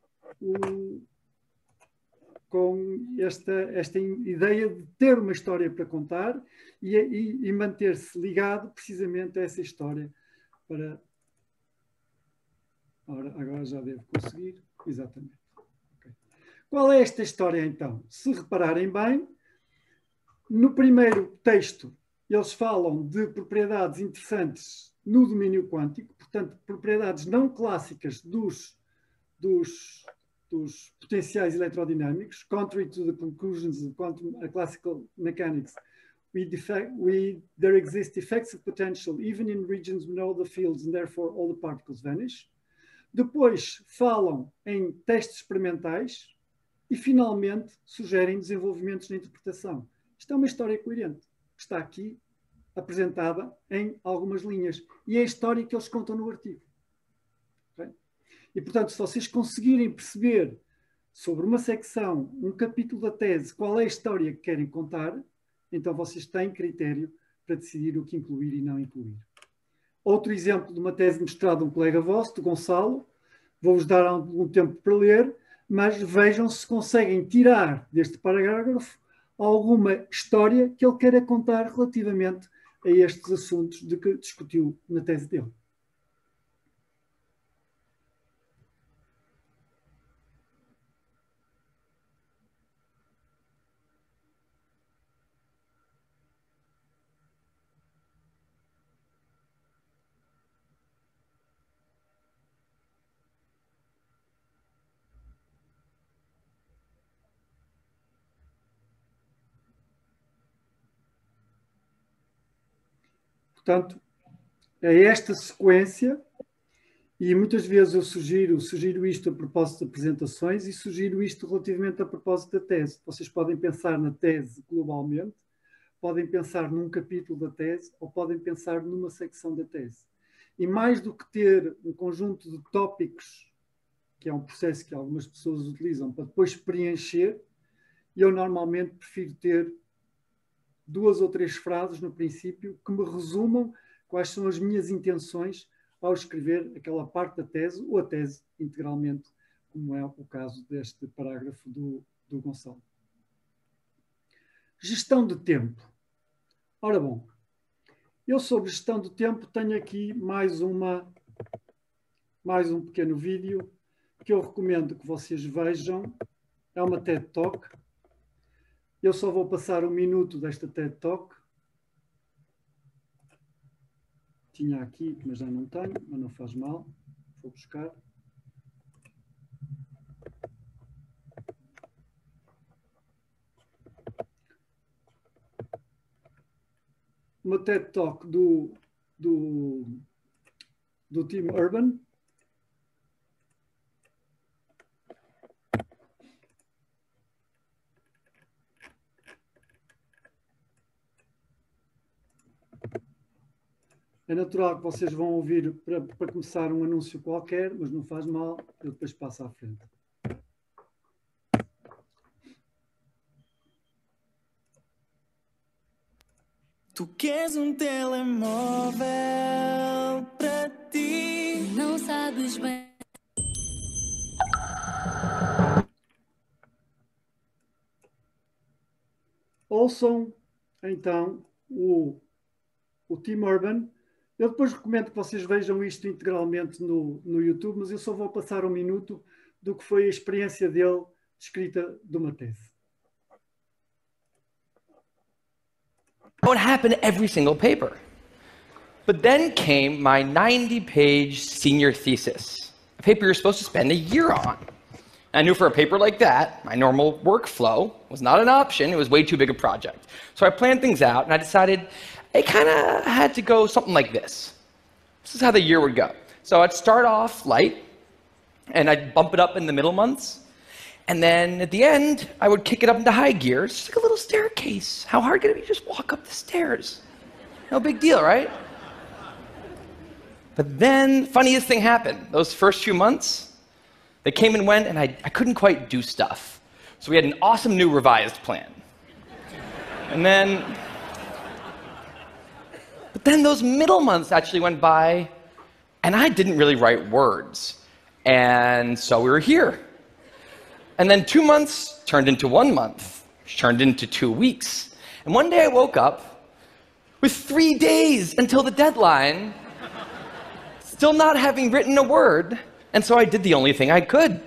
esta ideia de ter uma história para contar e manter-se ligado precisamente a essa história para... Agora já devo conseguir. Exatamente. Okay. Qual é esta história, então? Se repararem bem, no primeiro texto eles falam de propriedades interessantes no domínio quântico, portanto, propriedades não clássicas dos potenciais eletrodinâmicos, contrary to the conclusions of classical mechanics, there exist effects of potential even in regions with all the fields and therefore all the particles vanish. Depois falam em testes experimentais e finalmente sugerem desenvolvimentos na interpretação. Isto é uma história coerente, que está aqui apresentada em algumas linhas e é a história que eles contam no artigo. E, portanto, se vocês conseguirem perceber sobre uma secção, um capítulo da tese, qual é a história que querem contar, então vocês têm critério para decidir o que incluir e não incluir. Outro exemplo de uma tese de mestrado de um colega vosso, de Gonçalo, vou-vos dar algum tempo para ler, mas vejam se conseguem tirar deste parágrafo alguma história que ele queira contar relativamente a estes assuntos de que discutiu na tese dele. Portanto, é esta sequência, e muitas vezes eu sugiro isto a propósito de apresentações e sugiro isto relativamente a propósito da tese. Vocês podem pensar na tese globalmente, podem pensar num capítulo da tese ou podem pensar numa secção da tese. E mais do que ter um conjunto de tópicos, que é um processo que algumas pessoas utilizam para depois preencher, eu normalmente prefiro ter 2 ou 3 frases no princípio que me resumam quais são as minhas intenções ao escrever aquela parte da tese ou a tese integralmente, como é o caso deste parágrafo do Gonçalo. Gestão de tempo. Ora bom, eu sobre gestão do tempo tenho aqui mais um pequeno vídeo que eu recomendo que vocês vejam. É uma TED Talk. Eu só vou passar 1 minuto desta TED Talk. Tinha aqui, mas já não tenho, mas não faz mal. Vou buscar. Uma TED Talk do Tim Urban. É natural que vocês vão ouvir para começar um anúncio qualquer, mas não faz mal, eu depois passo à frente. Tu queres um telemóvel para ti, não sabes bem. Ouçam, então, o Tim Urban. Eu depois recomendo que vocês vejam isto integralmente no YouTube, mas eu só vou passar um minuto do que foi a experiência dele de escrita de uma tese. That would happen every single paper. But then came my 90-page senior thesis, a paper you're supposed to spend a year on. I knew for a paper like that, my normal workflow was not an option. It was way too big a project. So I planned things out, and I decided it kind of had to go something like this. This is how the year would go. So I'd start off light, and I'd bump it up in the middle months. And then at the end, I would kick it up into high gear. It's just like a little staircase. How hard could it be to just walk up the stairs? No big deal, right? But then, funniest thing happened. Those first few months, they came and went, and I couldn't quite do stuff. So we had an awesome new revised plan. But then those middle months actually went by, and I didn't really write words. And so we were here. And then 2 months turned into 1 month, which turned into 2 weeks. And one day I woke up with 3 days until the deadline, still not having written a word. And so I did the only thing I could.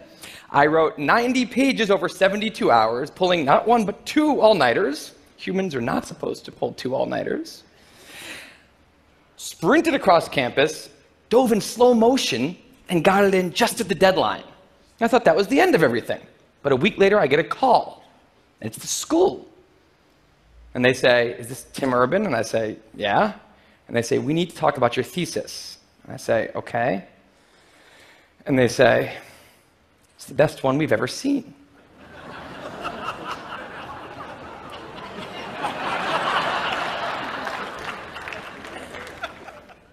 I wrote 90 pages over 72 hours, pulling not 1 but 2 all-nighters. Humans are not supposed to pull 2 all-nighters. Sprinted across campus, dove in slow motion, and got it in just at the deadline. I thought that was the end of everything. But a week later, I get a call. And it's the school. And they say, "Is this Tim Urban?" And I say, "Yeah." And they say, "We need to talk about your thesis." And I say, "Okay." And they say, "It's the best one we've ever seen."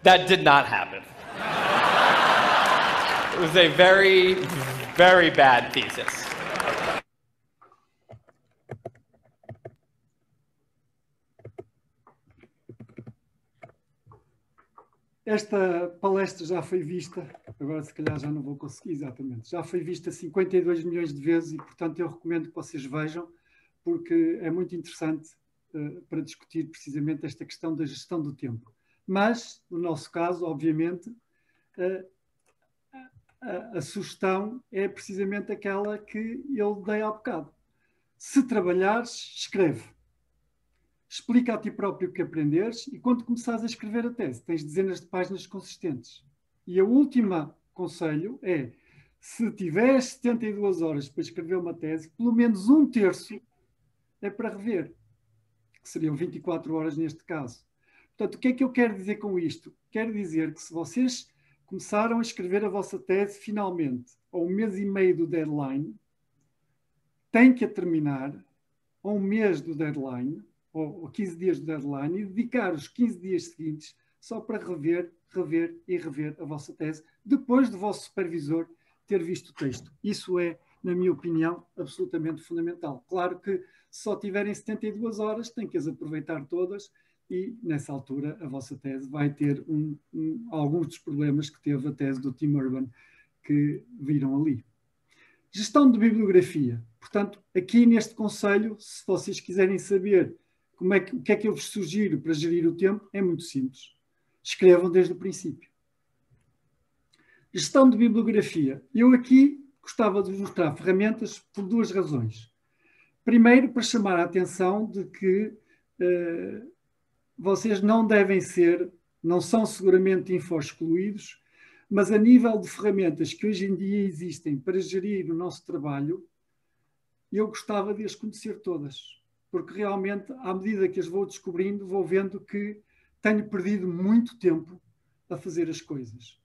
That did not happen. It was a very, very bad thesis. Esta palestra já foi vista, agora se calhar já não vou conseguir exatamente, já foi vista 52 milhões de vezes e, portanto, eu recomendo que vocês vejam, porque é muito interessante para discutir precisamente esta questão da gestão do tempo. Mas, no nosso caso, obviamente, a sugestão é precisamente aquela que eu dei há bocado. Se trabalhares, escreve. Explica a ti próprio o que aprenderes e quando começares a escrever a tese, tens dezenas de páginas consistentes. E o último conselho é, se tiveres 72 horas para escrever uma tese, pelo menos 1/3 é para rever, que seriam 24 horas neste caso. Portanto, o que é que eu quero dizer com isto? Quero dizer que se vocês começaram a escrever a vossa tese finalmente a 1 mês e meio do deadline, têm que a terminar a 1 mês do deadline, ou 15 dias do deadline, e dedicar os 15 dias seguintes só para rever e rever a vossa tese, depois do vosso supervisor ter visto o texto. Isso é, na minha opinião, absolutamente fundamental. Claro que se só tiverem 72 horas, têm que as aproveitar todas e, nessa altura, a vossa tese vai ter alguns dos problemas que teve a tese do Tim Urban, que viram ali. Gestão de bibliografia. Portanto, aqui neste conselho, se vocês quiserem saber o que é que eu vos sugiro para gerir o tempo, é muito simples. Escrevam desde o princípio. Gestão de bibliografia. Eu aqui gostava de vos mostrar ferramentas por 2 razões. Primeiro, para chamar a atenção de que vocês não devem ser, não são seguramente info-excluídos, mas a nível de ferramentas que hoje em dia existem para gerir o nosso trabalho, eu gostava de as conhecer todas. Porque realmente, à medida que as vou descobrindo, vou vendo que tenho perdido muito tempo a fazer as coisas.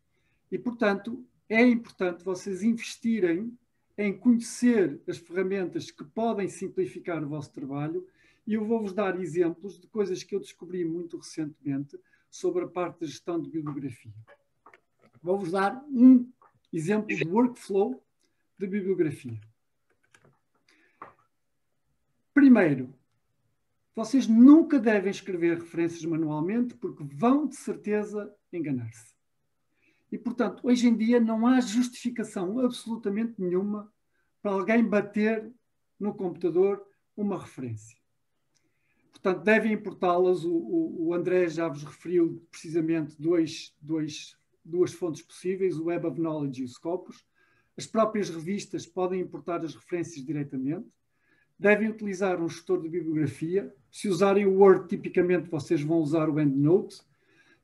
E, portanto, é importante vocês investirem em conhecer as ferramentas que podem simplificar o vosso trabalho. E eu vou-vos dar exemplos de coisas que eu descobri muito recentemente, sobre a parte da gestão de bibliografia. Vou-vos dar um exemplo de workflow de bibliografia. Primeiro, vocês nunca devem escrever referências manualmente porque vão, de certeza, enganar-se. E, portanto, hoje em dia não há justificação absolutamente nenhuma para alguém bater no computador uma referência. Portanto, devem importá-las. O André já vos referiu precisamente duas fontes possíveis, o Web of Knowledge e o Scopus. As próprias revistas podem importar as referências diretamente. Devem utilizar um gestor de bibliografia. Se usarem o Word, tipicamente vocês vão usar o EndNote.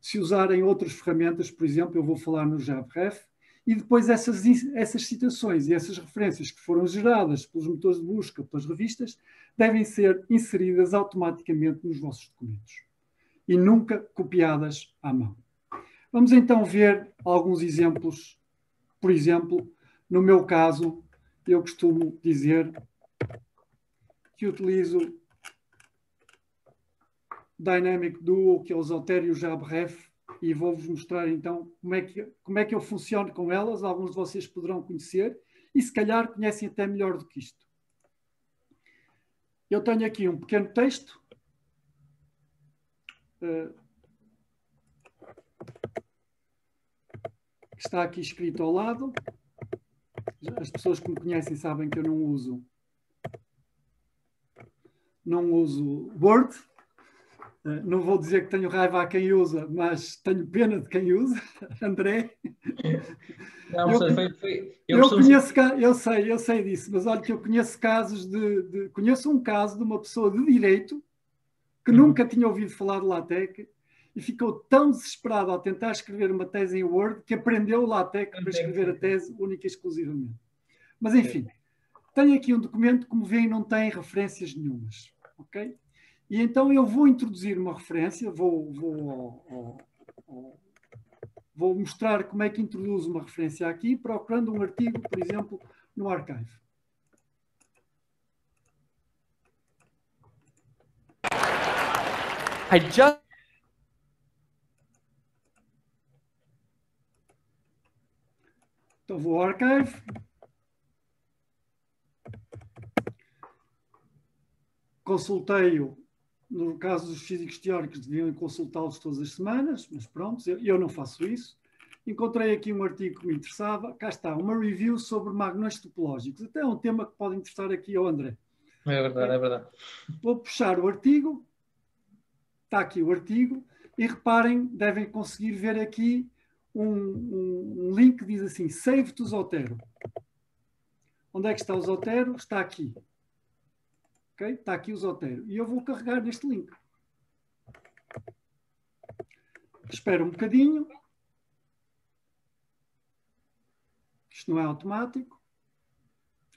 Se usarem outras ferramentas, por exemplo, eu vou falar no JabRef, e depois essas citações e essas referências que foram geradas pelos motores de busca, pelas revistas, devem ser inseridas automaticamente nos vossos documentos e nunca copiadas à mão. Vamos então ver alguns exemplos. Por exemplo, no meu caso, eu costumo dizer que utilizo Dynamic Duo, que é o Zotero e o JabRef, e vou-vos mostrar então como é que eu funciono com elas. Alguns de vocês poderão conhecer e se calhar conhecem até melhor do que isto. Eu tenho aqui um pequeno texto que está aqui escrito ao lado. As pessoas que me conhecem sabem que eu não uso Word. Não vou dizer que tenho raiva a quem usa, mas tenho pena de quem usa. André. Não, eu sei disso, mas olha que eu conheço casos conheço um caso de uma pessoa de direito que nunca tinha ouvido falar de LaTeX e ficou tão desesperado ao tentar escrever uma tese em Word que aprendeu o LaTeX para escrever a tese única e exclusivamente. Mas enfim, tenho aqui um documento, como veem, não tem referências nenhumas. Ok? E então eu vou introduzir uma referência, vou mostrar como é que introduzo uma referência aqui, procurando um artigo, por exemplo, no Archive. Então vou ao Archive. Consultei-o. No caso dos físicos teóricos, deviam consultá-los todas as semanas, mas pronto, eu não faço isso. Encontrei aqui um artigo que me interessava. Cá está, uma review sobre magnões topológicos. Até é um tema que pode interessar aqui ao André. É verdade, é verdade. Vou puxar o artigo. Está aqui o artigo. E reparem, devem conseguir ver aqui um link que diz assim, Save to Zotero. Onde é que está o Zotero? Está aqui. Okay? Está aqui o Zotero. E eu vou carregar neste link. Espero um bocadinho. Isto não é automático.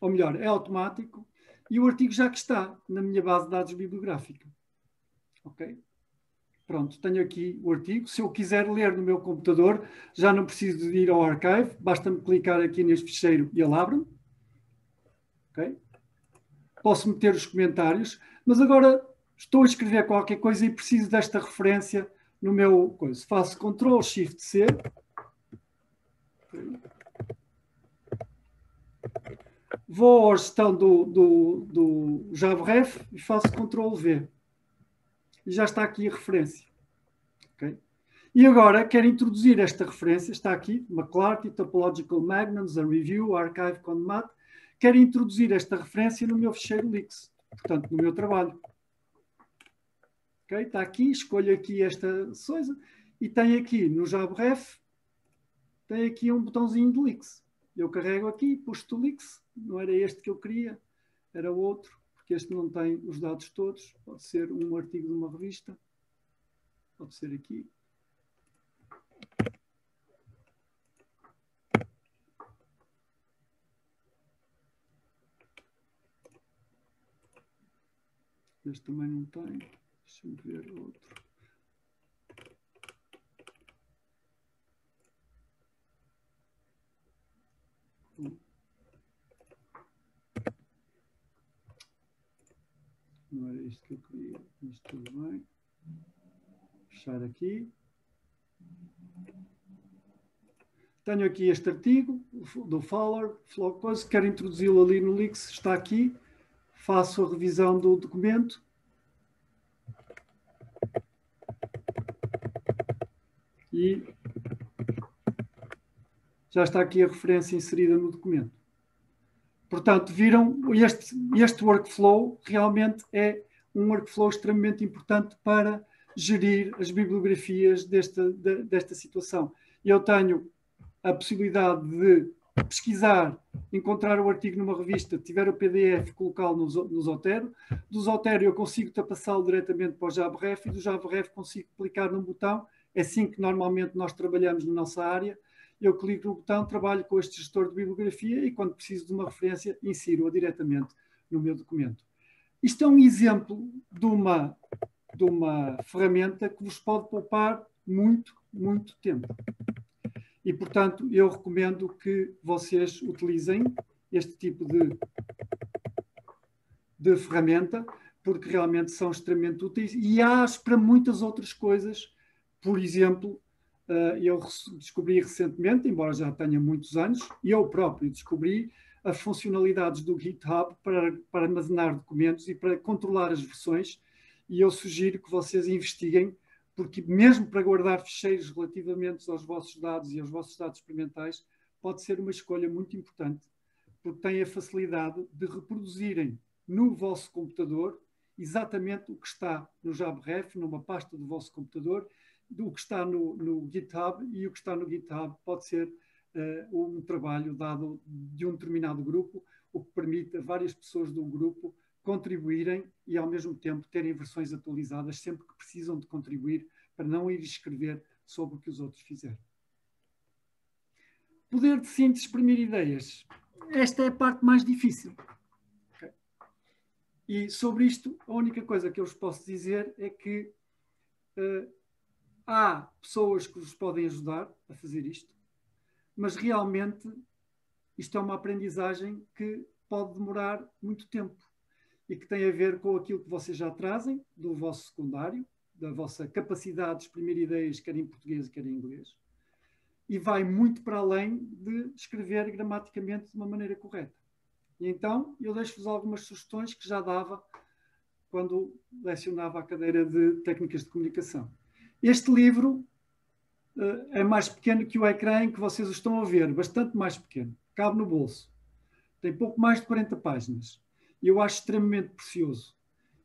Ou melhor, é automático. E o artigo já que está na minha base de dados bibliográfica. Ok? Pronto, tenho aqui o artigo. Se eu quiser ler no meu computador, já não preciso de ir ao Archive. Basta-me clicar aqui neste ficheiro e ele abre-me. Ok? Posso meter os comentários, mas agora estou a escrever qualquer coisa e preciso desta referência no meu coisa. Faço Ctrl Shift C. Vou à gestão do JabRef e faço Ctrl V. E já está aqui a referência. Okay? E agora quero introduzir esta referência. Está aqui, McClarty, Topological Magnons, a Review, Archive Conmat. Quero introduzir esta referência no meu ficheiro Lix, portanto, no meu trabalho. Okay? Está aqui, escolho aqui esta coisa e tem aqui no JabRef, tem aqui um botãozinho de Lix. Eu carrego aqui, puxo o Lix, não era este que eu queria, era outro, porque este não tem os dados todos, pode ser um artigo de uma revista, pode ser aqui. Este também não tem. Deixa-me ver outro. Não era isto que eu queria, mas tudo bem. Fechar aqui. Tenho aqui este artigo do Fowler, quero introduzi-lo ali no Lix, está aqui, faço a revisão do documento. E já está aqui a referência inserida no documento. Portanto, viram, este workflow realmente é um workflow extremamente importante para gerir as bibliografias desta situação. Eu tenho a possibilidade de pesquisar, encontrar o artigo numa revista, tiver o PDF, colocá-lo no Zotero. Do Zotero eu consigo passá-lo diretamente para o JabRef e do JabRef consigo clicar num botão. É assim que normalmente nós trabalhamos na nossa área. Eu clico no botão, trabalho com este gestor de bibliografia e quando preciso de uma referência, insiro-a diretamente no meu documento. Isto é um exemplo de uma ferramenta que vos pode poupar muito, muito tempo. E, portanto, eu recomendo que vocês utilizem este tipo de ferramenta, porque realmente são extremamente úteis e há para muitas outras coisas. Por exemplo, eu descobri recentemente, embora já tenha muitos anos, eu próprio descobri as funcionalidades do GitHub para armazenar documentos e para controlar as versões, e eu sugiro que vocês investiguem, porque mesmo para guardar ficheiros relativamente aos vossos dados e aos vossos dados experimentais, pode ser uma escolha muito importante, porque tem a facilidade de reproduzirem no vosso computador exatamente o que está no JabRef, numa pasta do vosso computador, o que está no GitHub, e o que está no GitHub pode ser um trabalho dado de um determinado grupo, o que permite a várias pessoas do grupo contribuírem e, ao mesmo tempo, terem versões atualizadas sempre que precisam de contribuir para não ir escrever sobre o que os outros fizeram. Poder de síntese, exprimir ideias. Esta é a parte mais difícil. Okay. E sobre isto, a única coisa que eu vos posso dizer é que há pessoas que vos podem ajudar a fazer isto, mas realmente isto é uma aprendizagem que pode demorar muito tempo e que tem a ver com aquilo que vocês já trazem do vosso secundário, da vossa capacidade de exprimir ideias, quer em português, quer em inglês, e vai muito para além de escrever gramaticamente de uma maneira correta. E então, eu deixo-vos algumas sugestões que já dava quando lecionava a cadeira de técnicas de comunicação. Este livro é mais pequeno que o ecrã em que vocês o estão a ver, bastante mais pequeno, cabe no bolso. Tem pouco mais de 40 páginas. E eu acho extremamente precioso.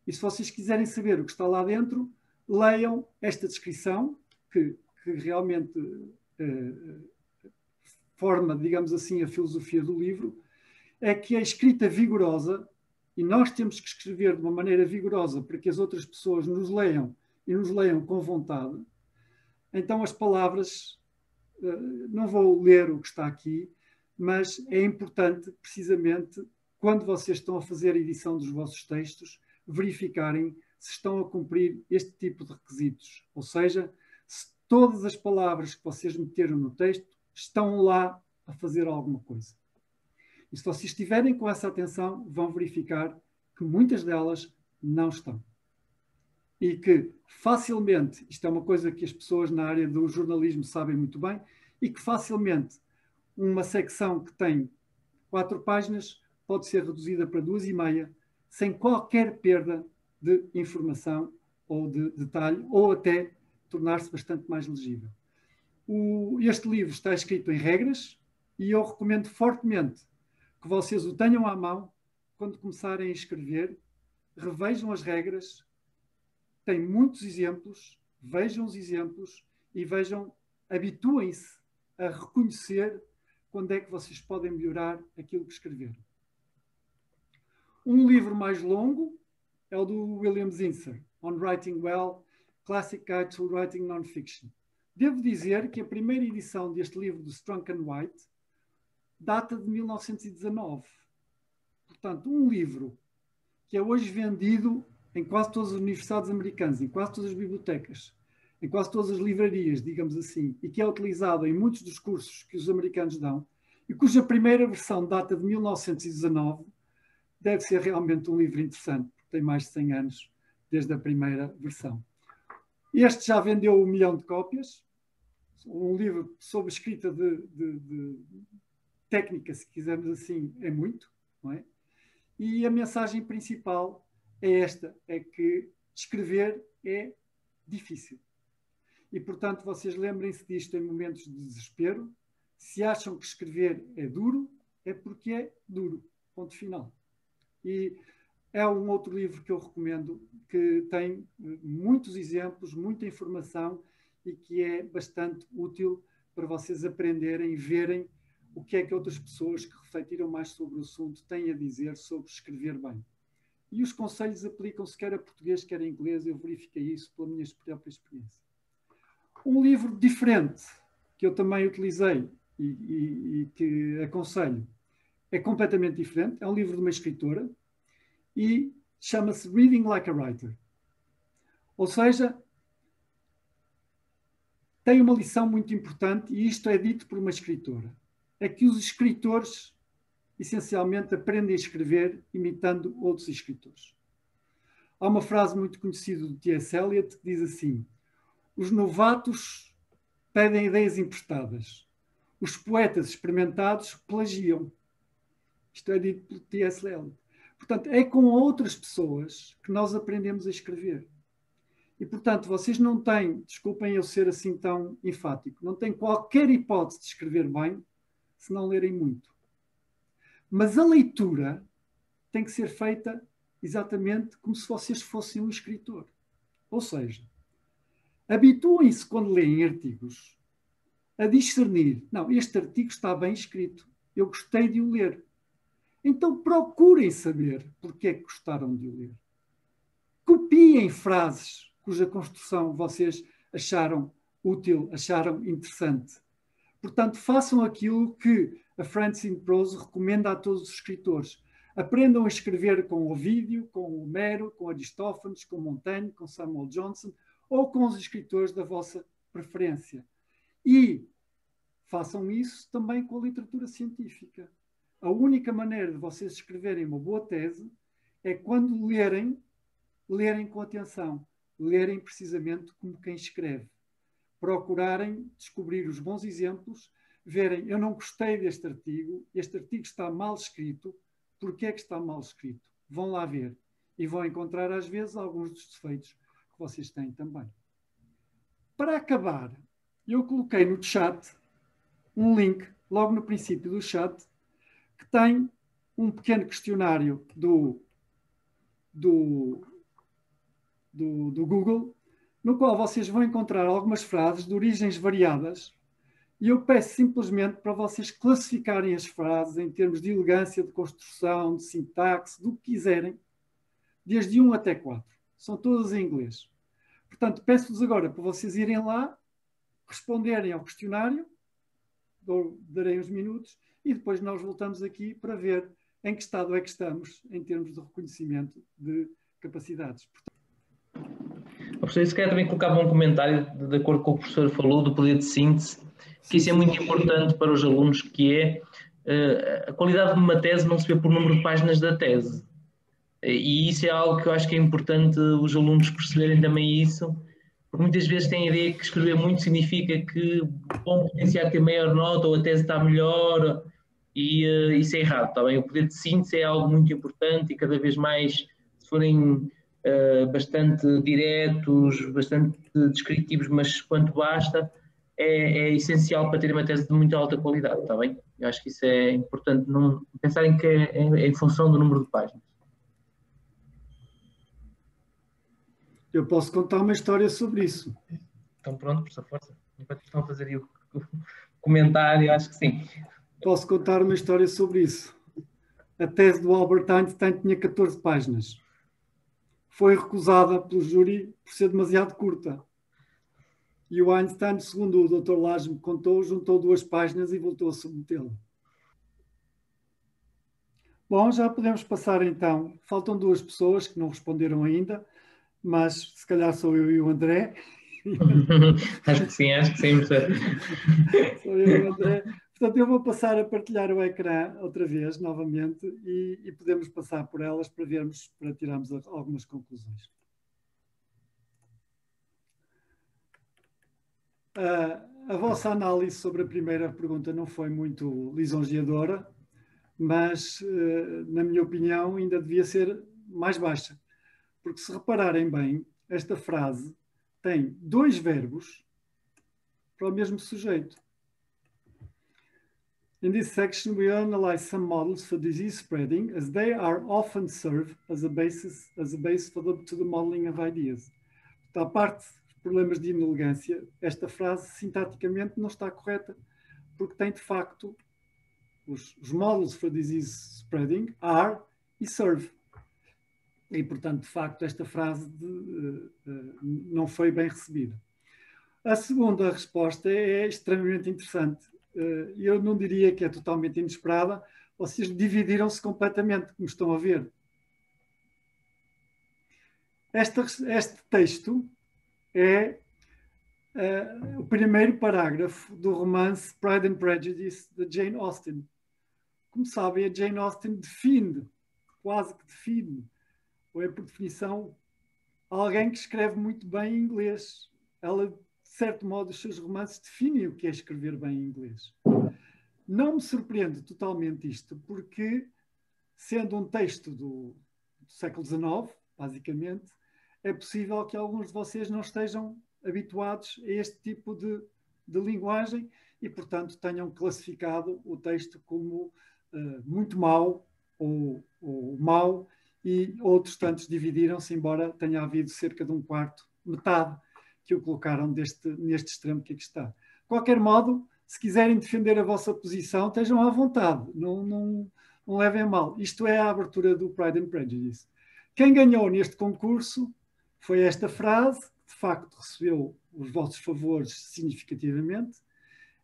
E se vocês quiserem saber o que está lá dentro, leiam esta descrição, que realmente forma, digamos assim, a filosofia do livro, é que a escrita vigorosa, e nós temos que escrever de uma maneira vigorosa para que as outras pessoas nos leiam e nos leiam com vontade. Então as palavras, não vou ler o que está aqui, mas é importante, precisamente, quando vocês estão a fazer a edição dos vossos textos, verificarem se estão a cumprir este tipo de requisitos. Ou seja, se todas as palavras que vocês meteram no texto estão lá a fazer alguma coisa. E se vocês estiverem com essa atenção, vão verificar que muitas delas não estão. E que facilmente, isto é uma coisa que as pessoas na área do jornalismo sabem muito bem, e que facilmente uma secção que tem 4 páginas pode ser reduzida para 2,5, sem qualquer perda de informação ou de detalhe, ou até tornar-se bastante mais legível. Este livro está escrito em regras e eu recomendo fortemente que vocês o tenham à mão quando começarem a escrever, revejam as regras, tem muitos exemplos, vejam os exemplos e habituem-se a reconhecer quando é que vocês podem melhorar aquilo que escreveram. Um livro mais longo é o do William Zinsser, On Writing Well, Classic Guide to Writing Non-Fiction. Devo dizer que a primeira edição deste livro do Strunk and White data de 1919. Portanto, um livro que é hoje vendido em quase todas as universidades americanas, em quase todas as bibliotecas, em quase todas as livrarias, digamos assim, e que é utilizado em muitos dos cursos que os americanos dão, e cuja primeira versão data de 1919, deve ser realmente um livro interessante, porque tem mais de 100 anos desde a primeira versão. Este já vendeu 1 milhão de cópias Um livro sobre escrita de técnica, se quisermos assim, é muito, não é? E a mensagem principal é esta, é que escrever é difícil. E, portanto, vocês lembrem-se disto em momentos de desespero. Se acham que escrever é duro, é porque é duro. Ponto final. E é um outro livro que eu recomendo, que tem muitos exemplos, muita informação e que é bastante útil para vocês aprenderem, verem o que é que outras pessoas que refletiram mais sobre o assunto têm a dizer sobre escrever bem. E os conselhos aplicam-se quer a português, quer a inglês. Eu verifiquei isso pela minha própria experiência. Um livro diferente, que eu também utilizei e que aconselho, é completamente diferente. É um livro de uma escritora e chama-se Reading Like a Writer. Ou seja, tem uma lição muito importante, e isto é dito por uma escritora. É que os escritores, essencialmente, aprendem a escrever imitando outros escritores. Há uma frase muito conhecida do T.S. Eliot que diz assim: os novatos pedem ideias emprestadas. Os poetas experimentados plagiam. Isto é dito pelo T.S. Eliot. Portanto, é com outras pessoas que nós aprendemos a escrever. E, portanto, vocês não têm, desculpem eu ser assim tão enfático, não têm qualquer hipótese de escrever bem se não lerem muito. Mas a leitura tem que ser feita exatamente como se vocês fossem um escritor. Ou seja, habituem-se, quando leem artigos, a discernir: não, este artigo está bem escrito, eu gostei de o ler. Então procurem saber porque é que gostaram de o ler. Copiem frases cuja construção vocês acharam útil, acharam interessante. Portanto, façam aquilo que a Francine Prose recomenda a todos os escritores. Aprendam a escrever com Ovídio, com Homero, com Aristófanes, com Montaigne, com Samuel Johnson ou com os escritores da vossa preferência. E façam isso também com a literatura científica. A única maneira de vocês escreverem uma boa tese é quando lerem com atenção, lerem precisamente como quem escreve. Procurarem descobrir os bons exemplos, verem: eu não gostei deste artigo, este artigo está mal escrito, porque é que está mal escrito? Vão lá ver e vão encontrar às vezes alguns dos defeitos que vocês têm também. Para acabar, eu coloquei no chat um link, logo no princípio do chat, que tem um pequeno questionário do Google, no qual vocês vão encontrar algumas frases de origens variadas, e eu peço simplesmente para vocês classificarem as frases em termos de elegância, de construção, de sintaxe, do que quiserem, desde 1 até 4. São todas em inglês. Portanto, peço-vos agora para vocês irem lá, responderem ao questionário, darei uns minutos, e depois nós voltamos aqui para ver em que estado é que estamos em termos de reconhecimento de capacidades. Professor, se calhar também colocava um comentário, de acordo com o que o professor falou, do poder de síntese, que isso é muito importante para os alunos, que é a qualidade de uma tese não se vê por número de páginas da tese. E isso é algo que eu acho que é importante os alunos perceberem também isso, porque muitas vezes têm a ideia que escrever muito significa que vão potenciar ter maior nota ou a tese está melhor, e isso é errado, está bem? O poder de síntese é algo muito importante e cada vez mais, se forem bastante diretos, bastante descritivos, mas quanto basta, é essencial para ter uma tese de muito alta qualidade, está bem? Eu acho que isso é importante, não pensarem que é em função do número de páginas. Eu posso contar uma história sobre isso. Então pronto, professor, força. Enquanto estão a fazer aí o comentário, acho que sim. Posso contar uma história sobre isso. A tese do Albert Einstein tinha 14 páginas. Foi recusada pelo júri por ser demasiado curta. E o Einstein, segundo o Dr. Lage me contou, juntou 2 páginas e voltou a submetê-la. Bom, já podemos passar então. Faltam 2 pessoas que não responderam ainda, mas se calhar sou eu e o André. Acho que sim, professor. Sou eu e o André. Portanto, eu vou passar a partilhar o ecrã outra vez, novamente, e podemos passar por elas para vermos, para tirarmos algumas conclusões. A vossa análise sobre a primeira pergunta não foi muito lisonjeadora, mas, na minha opinião, ainda devia ser mais baixa. Porque, se repararem bem, esta frase tem 2 verbos para o mesmo sujeito. In this section, we analyze some models for disease spreading, as they are often served as a base to the modeling of ideas. Da parte dos problemas de inelegância, esta frase sintaticamente não está correta, porque tem de facto os models for disease spreading are e serve. E, portanto, de facto, esta frase não foi bem recebida. A segunda resposta é extremamente interessante. Eu não diria que é totalmente inesperada. Vocês dividiram-se completamente, como estão a ver. Este texto é o primeiro parágrafo do romance Pride and Prejudice de Jane Austen. Como sabem, a Jane Austen define, quase que define, ou é por definição, alguém que escreve muito bem em inglês. Ela, de certo modo, os seus romances definem o que é escrever bem em inglês. Não me surpreende totalmente isto, porque, sendo um texto do século XIX, basicamente, é possível que alguns de vocês não estejam habituados a este tipo de linguagem e, portanto, tenham classificado o texto como muito mau ou mau, e outros tantos dividiram-se, embora tenha havido cerca de 1/4, metade, que o colocaram neste extremo que aqui está. De qualquer modo, se quiserem defender a vossa posição, estejam à vontade, não levem a mal. Isto é a abertura do Pride and Prejudice. Quem ganhou neste concurso foi esta frase, que de facto recebeu os vossos favores significativamente.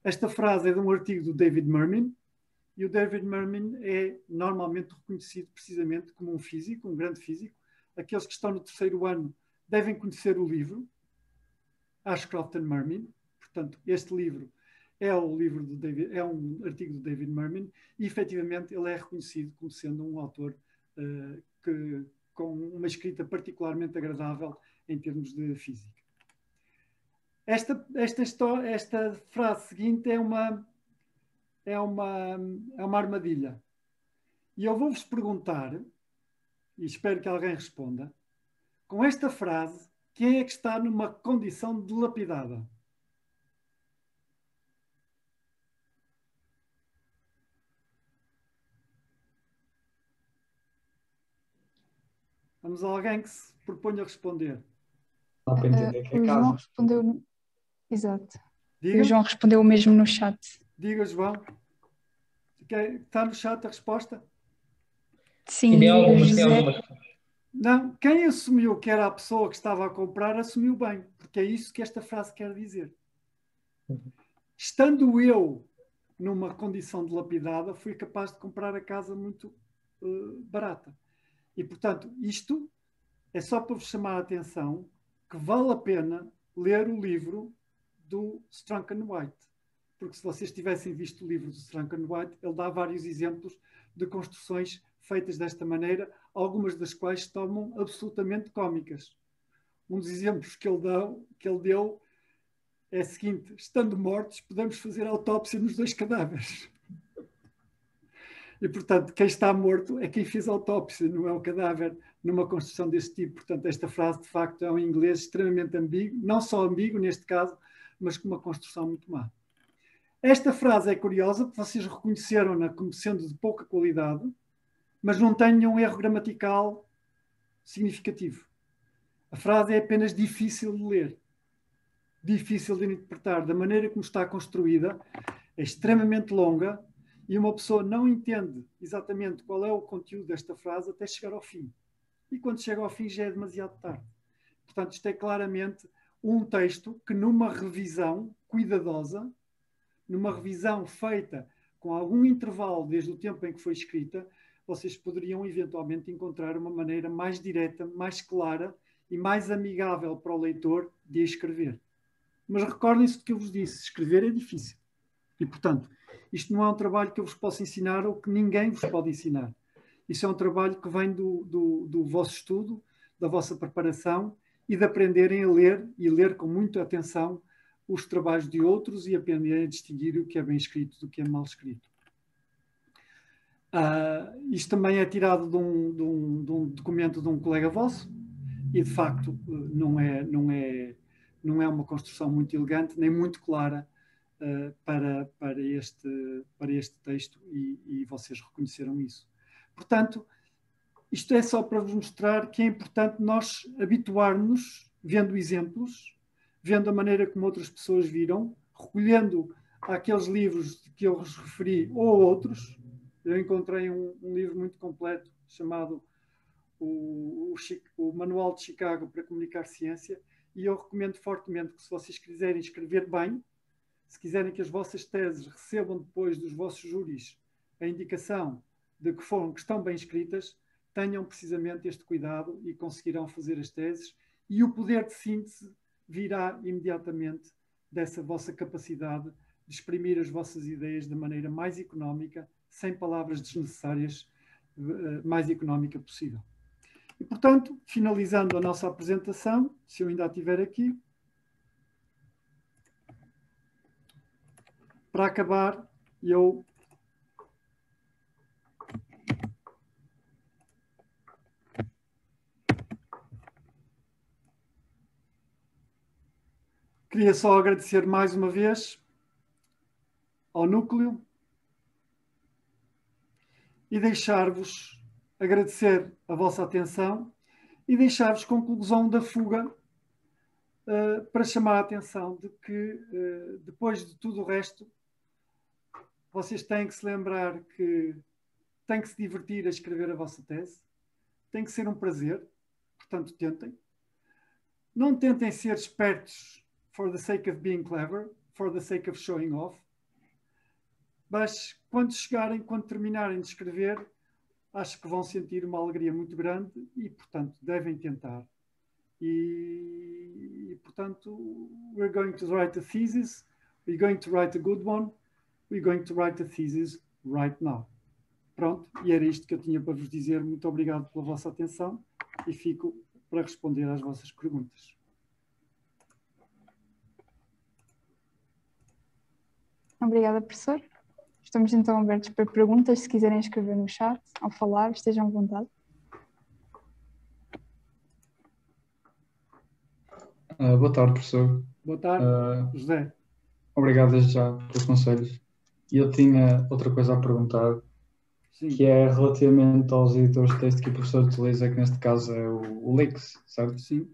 Esta frase é de um artigo do David Mermin, e o David Mermin é normalmente reconhecido precisamente como um físico, um grande físico. Aqueles que estão no 3º ano devem conhecer o livro, Ashcroft and Mermin. Portanto, este livro é um artigo do David Mermin, e efetivamente ele é reconhecido como sendo um autor com uma escrita particularmente agradável em termos de física. Esta frase seguinte é uma armadilha. E eu vou-vos perguntar, e espero que alguém responda, com esta frase, quem é que está numa condição dilapidada? Vamos a alguém que se proponha a responder. Dá para entender que é O João casa. respondeu... Exato. Diga, E o João respondeu o mesmo no chat. diga, João. Está no chat a resposta? Sim, Tem algumas, José. tem algumas. Não, quem assumiu que era a pessoa que estava a comprar, assumiu bem, porque é isso que esta frase quer dizer. Estando eu numa condição dilapidada, fui capaz de comprar a casa muito barata. E, portanto, isto é só para vos chamar a atenção que vale a pena ler o livro do Strunk and White. Porque se vocês tivessem visto o livro do Strunk and White, ele dá vários exemplos de construções feitas desta maneira, algumas das quais se tornam absolutamente cómicas. Um dos exemplos que ele deu é o seguinte: estando mortos, podemos fazer autópsia nos 2 cadáveres. E, portanto, quem está morto é quem fez a autópsia, não é o cadáver, numa construção desse tipo. Portanto, esta frase, de facto, é um inglês extremamente ambíguo, não só ambíguo neste caso, mas com uma construção muito má. Esta frase é curiosa, porque vocês reconheceram-na como sendo de pouca qualidade, mas não tem nenhum erro gramatical significativo. A frase é apenas difícil de ler, difícil de interpretar. Da maneira como está construída, é extremamente longa, e uma pessoa não entende exatamente qual é o conteúdo desta frase até chegar ao fim. E quando chega ao fim já é demasiado tarde. Portanto, isto é claramente um texto que, numa revisão cuidadosa, numa revisão feita com algum intervalo desde o tempo em que foi escrita, vocês poderiam eventualmente encontrar uma maneira mais direta, mais clara e mais amigável para o leitor de escrever. Mas recordem-se do que eu vos disse: escrever é difícil. E, portanto, isto não é um trabalho que eu vos possa ensinar ou que ninguém vos pode ensinar. Isso é um trabalho que vem do vosso estudo, da vossa preparação e de aprenderem a ler, e ler com muita atenção, os trabalhos de outros e aprender a distinguir o que é bem escrito do que é mal escrito. Isto também é tirado de um documento de um colega vosso e, de facto, não é uma construção muito elegante nem muito clara para este texto e vocês reconheceram isso. Portanto, isto é só para vos mostrar que é importante nós habituarmos, vendo exemplos, vendo a maneira como outras pessoas viram, recolhendo aqueles livros que eu vos referi ou outros. Eu encontrei um livro muito completo chamado o Manual de Chicago para Comunicar Ciência, e eu recomendo fortemente que, se vocês quiserem escrever bem, se quiserem que as vossas teses recebam depois dos vossos júris a indicação de que estão bem escritas, tenham precisamente este cuidado e conseguirão fazer as teses, e o poder de síntese virá imediatamente dessa vossa capacidade de exprimir as vossas ideias da maneira mais económica, sem palavras desnecessárias, mais económica possível. E, portanto, finalizando a nossa apresentação, se eu ainda a tiver aqui, para acabar, eu queria só agradecer mais uma vez ao núcleo e deixar-vos agradecer a vossa atenção e deixar-vos conclusão da fuga para chamar a atenção de que, depois de tudo o resto, vocês têm que se lembrar que têm que se divertir a escrever a vossa tese, tem que ser um prazer, portanto tentem. Não tentem ser espertos for the sake of being clever, for the sake of showing off, mas quando terminarem de escrever, acho que vão sentir uma alegria muito grande e, portanto, devem tentar. E portanto, we're going to write a thesis, we're going to write a good one, we're going to write a thesis right now. Pronto, e era isto que eu tinha para vos dizer. Muito obrigado pela vossa atenção e fico para responder às vossas perguntas. Obrigada, professor. Estamos então abertos para perguntas. Se quiserem escrever no chat ou falar, estejam à vontade. Boa tarde, professor. Boa tarde, José. Obrigado desde já pelos conselhos. E eu tinha outra coisa a perguntar, sim, que é relativamente aos editores de texto que o professor utiliza, que neste caso é o Lix, certo? Sim.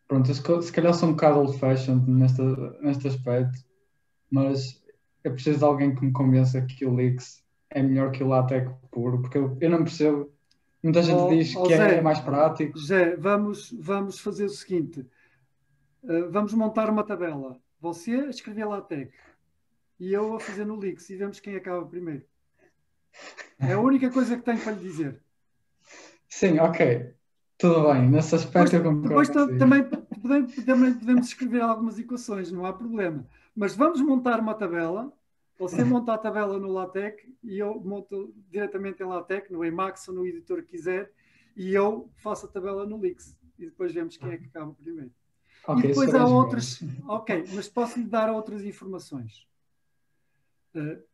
Pronto, eu se calhar sou um bocado old-fashioned neste aspecto, mas eu preciso de alguém que me convença que o Lix é melhor que o LaTeX puro, porque eu não percebo. Muita gente diz que Zé, é mais prático. Zé, vamos fazer o seguinte. Vamos montar uma tabela. Você a escrever LaTeX e eu a fazer no Lix e vemos quem acaba primeiro. É a única coisa que tenho para lhe dizer. Sim, ok. Tudo bem. Nesse aspecto eu concordo. Depois também podemos escrever algumas equações, não há problema. Mas vamos montar uma tabela. Você monta a tabela no LaTeX e eu monto diretamente em LaTeX, no Emacs ou no editor que quiser, e eu faço a tabela no Lix. E depois vemos quem é que acaba primeiro. Okay, e depois há outras... Ok, mas posso lhe dar outras informações.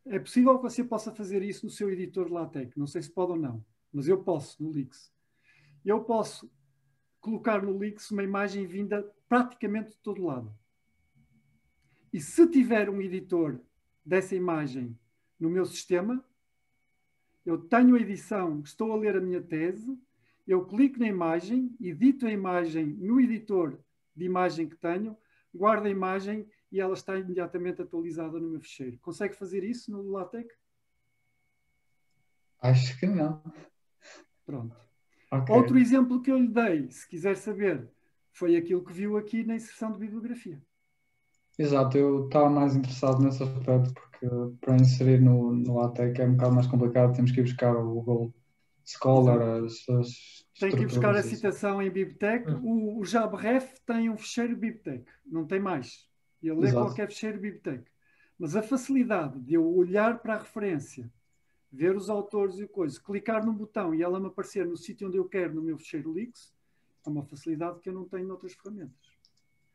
É possível que você possa fazer isso no seu editor LaTeX. Não sei se pode ou não, mas eu posso no Lix. Eu posso colocar no Lix uma imagem vinda praticamente de todo lado. E se tiver um editor dessa imagem no meu sistema, eu tenho a edição, estou a ler a minha tese, eu clico na imagem, edito a imagem no editor de imagem que tenho, guardo a imagem e ela está imediatamente atualizada no meu ficheiro. Consegue fazer isso no LaTeX? Acho que não. Pronto. Okay. Outro exemplo que eu lhe dei, se quiser saber, foi aquilo que viu aqui na inserção de bibliografia. Exato, eu estava mais interessado nesse aspecto, porque para inserir no LaTeX é um bocado mais complicado, temos que ir buscar o Google Scholar, tem que ir buscar a citação em BibTeX. O JabRef tem um ficheiro BibTeX, não tem mais. Ele lê qualquer ficheiro BibTeX. Mas a facilidade de eu olhar para a referência, ver os autores e coisas, clicar num botão e ela me aparecer no sítio onde eu quero no meu ficheiro Lix, é uma facilidade que eu não tenho noutras ferramentas.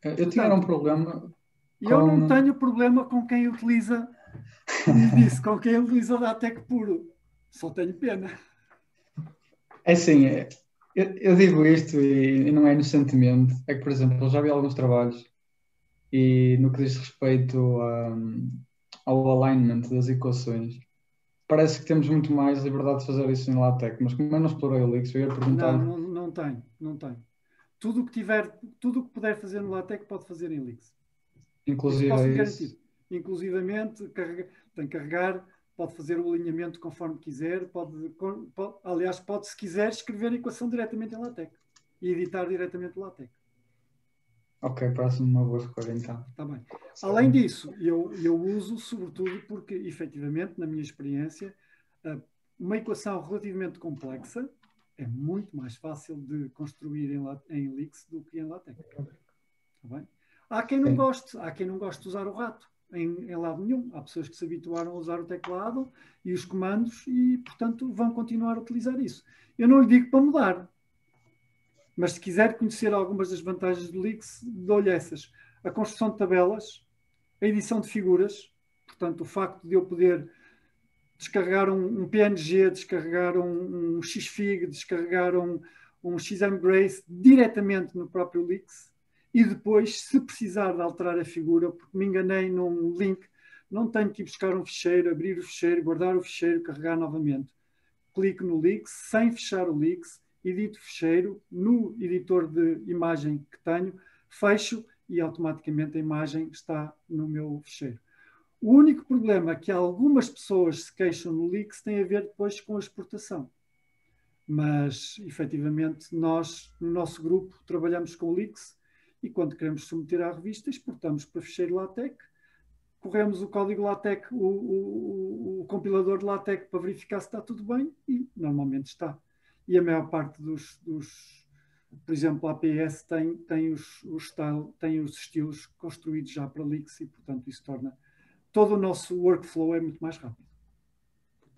Eu tinha um problema. Eu não tenho problema com quem utiliza, como disse, com quem utiliza o LaTeX puro. Só tenho pena. É assim, eu digo isto e não é inocentemente. É que, por exemplo, eu já vi alguns trabalhos e no que diz respeito ao alignment das equações, parece que temos muito mais liberdade de fazer isso em LaTeX, mas como eu não explorei o Elixir, eu ia perguntar... Não tem. Tudo o que puder fazer no LaTeX pode fazer em Elixir. Inclusivamente, tem que carregar, pode fazer o alinhamento conforme quiser, aliás, pode, se quiser, escrever a equação diretamente em LaTeX e editar diretamente o LaTeX. Ok, parece-me uma boa escolha, então. Está bem. Além disso, eu uso, sobretudo, porque, efetivamente, na minha experiência, uma equação relativamente complexa é muito mais fácil de construir em Elixir do que em LaTeX. Está bem? Há quem não goste de usar o rato em lado nenhum. Há pessoas que se habituaram a usar o teclado e os comandos e, portanto, vão continuar a utilizar isso. Eu não lhe digo para mudar, mas se quiser conhecer algumas das vantagens do Elixir, dou-lhe essas. A construção de tabelas, a edição de figuras, portanto, o facto de eu poder descarregar um PNG, descarregar um XFIG, descarregar um XMGrace diretamente no próprio Elixir. E depois, se precisar de alterar a figura, porque me enganei num link, não tenho que ir buscar um ficheiro, abrir o ficheiro, guardar o ficheiro, carregar novamente. Clico no Elixir, sem fechar o Elixir, edito o ficheiro no editor de imagem que tenho, fecho e automaticamente a imagem está no meu ficheiro. O único problema que algumas pessoas se queixam no Elixir tem a ver depois com a exportação. Mas, efetivamente, nós, no nosso grupo, trabalhamos com o Elixir e quando queremos submeter à revista, exportamos para ficheiro LaTeX, corremos o código LaTeX, o compilador de LaTeX para verificar se está tudo bem e normalmente está. E a maior parte por exemplo, a APS tem os estilos construídos já para Elixir e, portanto, isso torna todo o nosso workflow é muito mais rápido.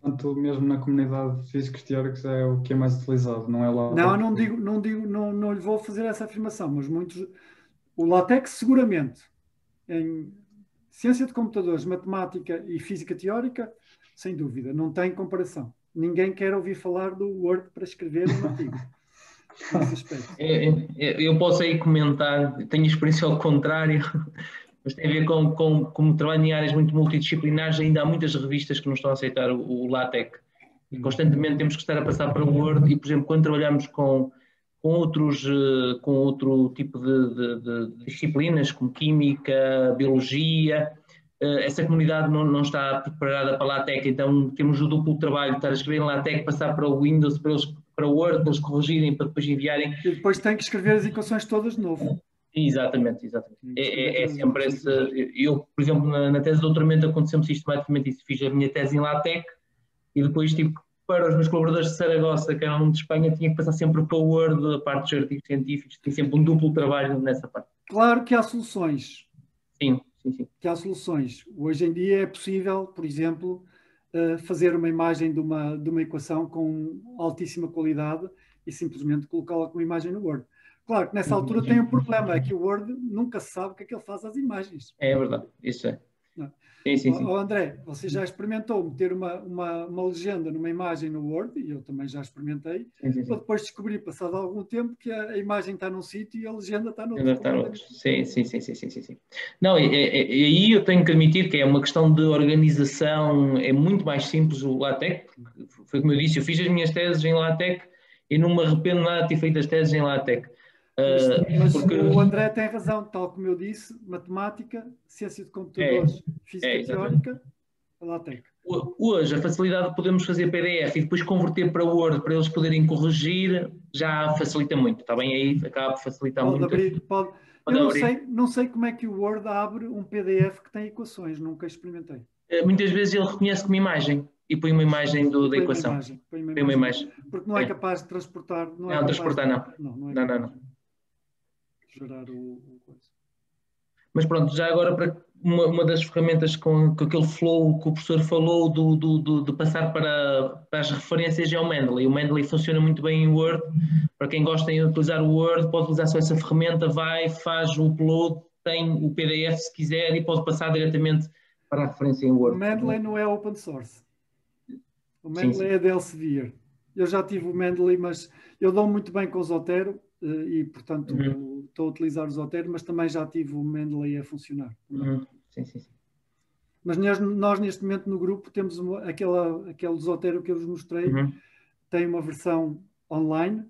Portanto, mesmo na comunidade físicos teóricos é o que é mais utilizado, não é LaTeX? Não lhe vou fazer essa afirmação, mas o LaTeX seguramente, em ciência de computadores, matemática e física teórica, sem dúvida, não tem comparação. Ninguém quer ouvir falar do Word para escrever um artigo. Eu posso aí comentar, tenho experiência ao contrário, mas tem a ver com como trabalho em áreas muito multidisciplinares, ainda há muitas revistas que não estão a aceitar o LaTeX. E constantemente temos que estar a passar para o Word e, por exemplo, quando trabalhamos com outro tipo de disciplinas, como Química, Biologia, essa comunidade não está preparada para LaTeX, então temos o duplo trabalho de estar a escrever em LaTeX, passar para o Windows, para o Word, para eles corrigirem, para depois enviarem. E depois tem que escrever as equações todas de novo. Exatamente. É sempre esse... Eu, por exemplo, na tese de doutoramento aconteceu-me sistematicamente isso. Fiz a minha tese em LaTeX e depois, para os meus colaboradores de Saragossa, que eram de Espanha, tinha que passar sempre para o Word, a parte dos artigos científicos, tem sempre um duplo trabalho nessa parte. Claro que há soluções. Sim. Que há soluções. Hoje em dia é possível, por exemplo, fazer uma imagem de uma equação com altíssima qualidade e simplesmente colocá-la como imagem no Word. Claro que nessa altura tem um problema, é que o Word nunca se sabe o que é que ele faz às imagens. É verdade, isso é. Não. Sim. André, você já experimentou meter uma legenda numa imagem no Word, e eu também já experimentei, para depois descobrir, passado algum tempo, que a imagem está num sítio e a legenda está no outro. Sim. Não, e aí eu tenho que admitir que é uma questão de organização, é muito mais simples o LaTeX. Foi como eu disse, eu fiz as minhas teses em LaTeX e não me arrependo nada de ter feito as teses em LaTeX. Mas o André tem razão, tal como eu disse, matemática, ciência de computadores, física teórica, LaTeX. Hoje, a facilidade de podermos fazer PDF e depois converter para Word, para eles poderem corrigir, já facilita muito, está bem? Aí acaba por facilitar muito. Eu não sei como é que o Word abre um PDF que tem equações, nunca experimentei. Muitas vezes ele reconhece como imagem e põe uma imagem da equação. Põe uma imagem. Porque não é capaz de transportar. Não. Não. Gerar o coisa. Mas pronto, já agora uma das ferramentas com aquele flow que o professor falou de passar para as referências é o Mendeley. O Mendeley funciona muito bem em Word. Para quem gosta de utilizar o Word, pode utilizar só essa ferramenta, faz o upload, tem o PDF se quiser e pode passar diretamente para a referência em Word. O Mendeley não é open source. O Mendeley é da Elsevier. Eu já tive o Mendeley, mas eu dou muito bem com o Zotero e, portanto, estou a utilizar o Zotero, mas também já tive o Mendeley a funcionar. Sim. Mas nós, neste momento, no grupo, temos aquele Zotero que eu vos mostrei, tem uma versão online,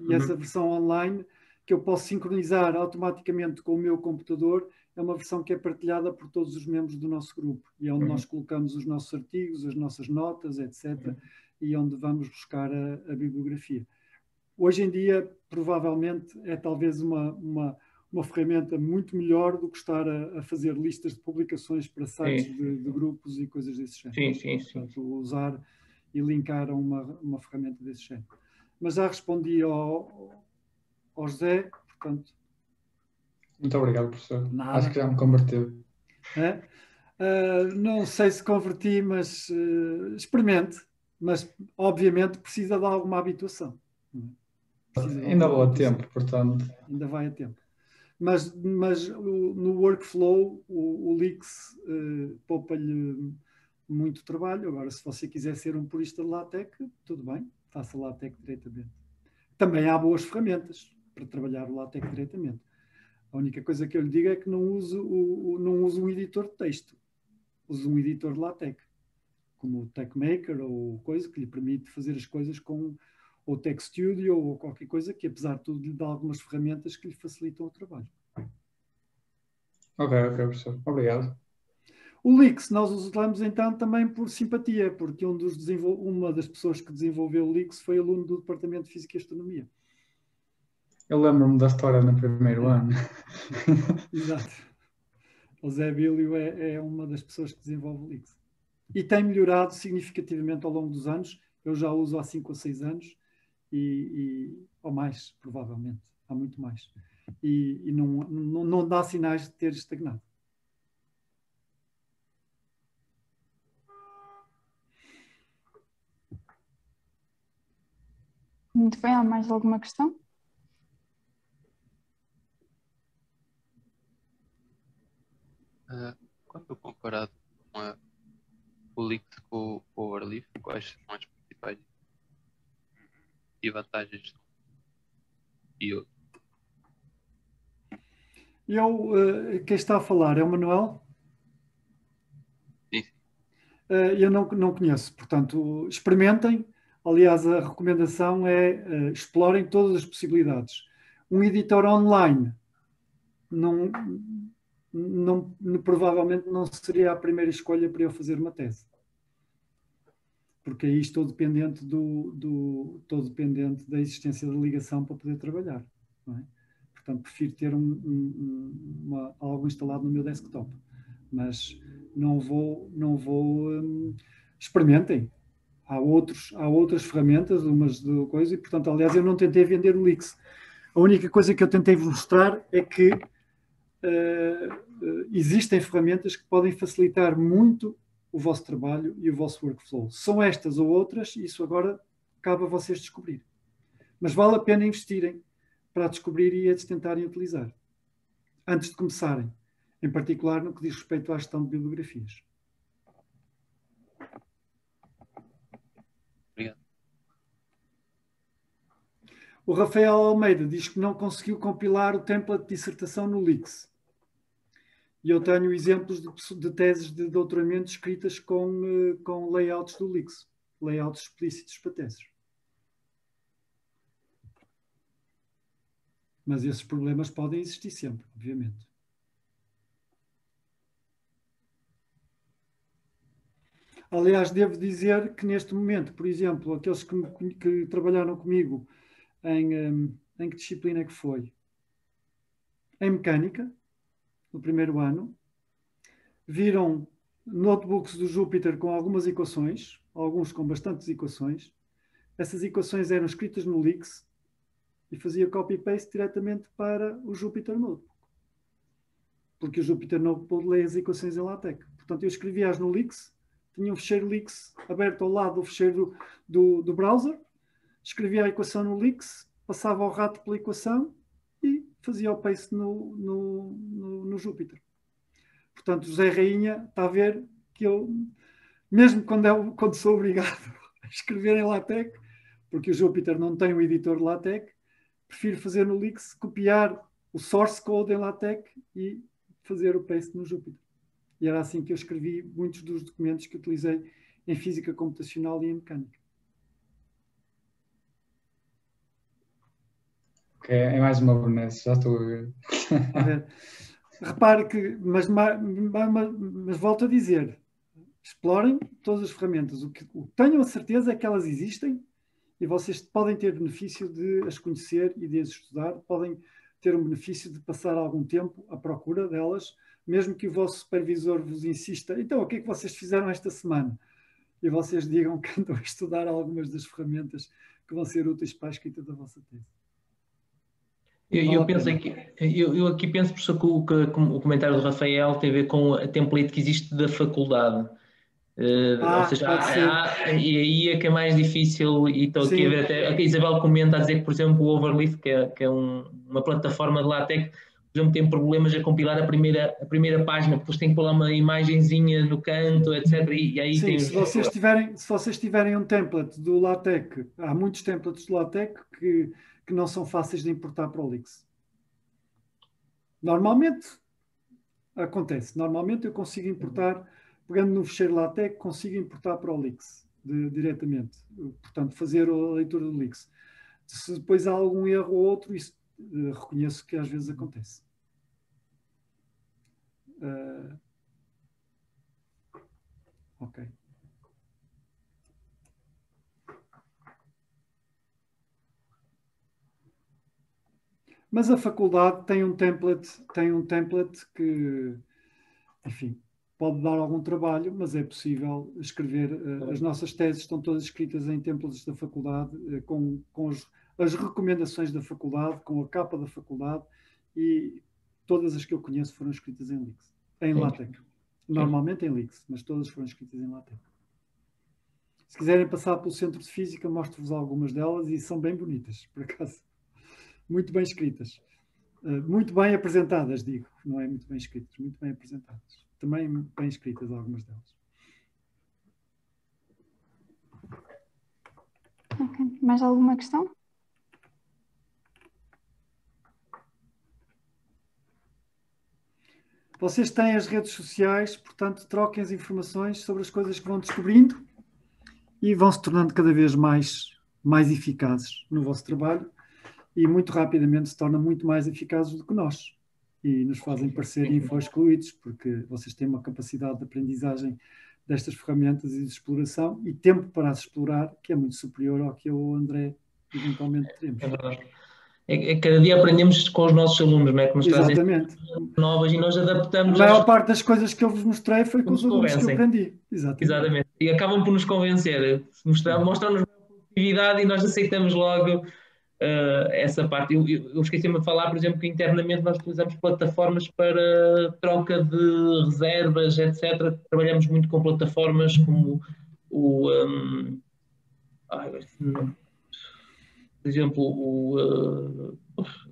e essa versão online, que eu posso sincronizar automaticamente com o meu computador, é uma versão que é partilhada por todos os membros do nosso grupo, e é onde nós colocamos os nossos artigos, as nossas notas, etc., e onde vamos buscar a bibliografia. Hoje em dia, provavelmente, é talvez uma ferramenta muito melhor do que estar a fazer listas de publicações para sites de grupos e coisas desse género. Sim. Portanto, usar e linkar a uma ferramenta desse género. Mas já respondi ao José, portanto... Muito obrigado, professor. Nada. Acho que já me converteu. Não sei se converti, mas experimente. Mas, obviamente, precisa de alguma habituação. Ainda vai a tempo, portanto. Ainda vai a tempo. Mas no workflow, o Lix poupa-lhe muito trabalho. Agora, se você quiser ser um purista de LaTeX, tudo bem, faça LaTeX diretamente. Também há boas ferramentas para trabalhar o LaTeX diretamente. A única coisa que eu lhe digo é que não use um editor de texto. Use um editor de LaTeX, como o TechMaker ou coisa que lhe permite fazer as coisas com o TechStudio ou qualquer coisa que, apesar de tudo, lhe dá algumas ferramentas que lhe facilitam o trabalho. Ok, professor. Obrigado. O Lix nós usamos então também por simpatia, porque uma das pessoas que desenvolveu o Lix foi aluno do Departamento de Física e Astronomia. Eu lembro-me da história no primeiro ano. Exato. O Zé Bílio é uma das pessoas que desenvolve o Lix. E tem melhorado significativamente ao longo dos anos. Eu já uso há 5 ou 6 anos, ou mais, provavelmente. Há muito mais. E não dá sinais de ter estagnado. Muito bem, há mais alguma questão? Quando comparado com o Lix com o Overleaf, quais são as principais e vantagens e outros? Quem está a falar é o Manuel? Sim. Eu não conheço, portanto, experimentem. Aliás, a recomendação é explorem todas as possibilidades. Um editor online provavelmente não seria a primeira escolha para eu fazer uma tese. Porque aí estou dependente da existência da ligação para poder trabalhar. Não é? Portanto, prefiro ter algo instalado no meu desktop. Mas não vou experimentem. Há outras ferramentas, umas de coisa, e portanto, aliás, eu não tentei vender o Lix. A única coisa que eu tentei mostrar é que existem ferramentas que podem facilitar muito o vosso trabalho e o vosso workflow. São estas ou outras, isso agora cabe a vocês descobrir. Mas vale a pena investirem para descobrir e a tentarem utilizar. Antes de começarem. Em particular no que diz respeito à gestão de bibliografias. Obrigado. O Rafael Almeida diz que não conseguiu compilar o template de dissertação no Lix. E eu tenho exemplos de teses de doutoramento escritas com layouts do Lix. Layouts explícitos para teses. Mas esses problemas podem existir sempre, obviamente. Aliás, devo dizer que neste momento, por exemplo, aqueles que trabalharam comigo em que disciplina é que foi? Em mecânica, no primeiro ano, viram notebooks do Júpiter com algumas equações, alguns com bastantes equações. Essas equações eram escritas no Lix e fazia copy-paste diretamente para o Jupyter Notebook. porque o Jupyter Notebook lê as equações em LaTeX. Portanto, eu escrevia-as no LIX, tinha um fecheiro LIX aberto ao lado do fecheiro do browser, escrevia a equação no LIX, passava o rato pela equação e fazia o paste no Jupyter. Portanto, José Rainha está a ver que eu, mesmo quando sou obrigado a escrever em LaTeX, porque o Jupyter não tem o editor de LaTeX, prefiro fazer no LIX, copiar o source code em LaTeX e fazer o paste no Jupyter. E era assim que eu escrevi muitos dos documentos que utilizei em física computacional e em mecânica. Ok, é mais uma benesse, já estou a ver. A ver. Repare que, mas volto a dizer, explorem todas as ferramentas. O que tenho a certeza é que elas existem e vocês podem ter benefício de as conhecer e de as estudar, podem ter um benefício de passar algum tempo à procura delas, mesmo que o vosso supervisor vos insista, então o que é que vocês fizeram esta semana? E vocês digam que andam a estudar algumas das ferramentas que vão ser úteis para a escrita da vossa tese. Eu aqui penso, professor, que o comentário do Rafael tem a ver com a template que existe da faculdade. Ou seja, e aí é que é mais difícil, e estou aqui a ver até a Isabel comenta a dizer que, por exemplo, o Overleaf, que é uma plataforma de LaTeX, por exemplo, tem problemas a compilar a primeira página, porque eles têm que pôr lá uma imagenzinha no canto, etc. E aí sim, tem se vocês tiverem um template do LaTeX, há muitos templates do LaTeX que não são fáceis de importar para o LIX. Normalmente acontece. Normalmente eu consigo importar, pegando no fecheiro LaTeX, consigo importar para o LIX diretamente. Portanto, fazer a leitura do LIX. Se depois há algum erro ou outro, isso reconheço que às vezes acontece. Ok. Mas a faculdade tem um template que, enfim, pode dar algum trabalho, mas é possível escrever. As nossas teses estão todas escritas em templates da faculdade, com as recomendações da faculdade, com a capa da faculdade, e todas as que eu conheço foram escritas em LaTeX. Normalmente em LIX, mas todas foram escritas em LaTeX. Se quiserem passar pelo Centro de Física, mostro-vos algumas delas e são bem bonitas, por acaso. Muito bem escritas. Muito bem apresentadas, digo. Não é muito bem escritas, muito bem apresentadas. Também bem escritas algumas delas. Ok. Mais alguma questão? Vocês têm as redes sociais, portanto, troquem as informações sobre as coisas que vão descobrindo e vão se tornando cada vez mais eficazes no vosso trabalho. E muito rapidamente se tornam muito mais eficazes do que nós. E nos fazem parecer info-excluídos, porque vocês têm uma capacidade de aprendizagem destas ferramentas e de exploração e tempo para as explorar, que é muito superior ao que eu ou o André eventualmente teremos. É verdade. Cada dia aprendemos com os nossos alunos, não é? Que nos trazem novas e nós adaptamos. A maior parte das coisas que eu vos mostrei foi com os alunos que eu aprendi. Exatamente. E acabam por nos convencer. Mostram-nos a produtividade e nós aceitamos logo essa parte. Eu esqueci-me de falar, por exemplo, que internamente nós utilizamos plataformas para troca de reservas, etc. Trabalhamos muito com plataformas como por exemplo,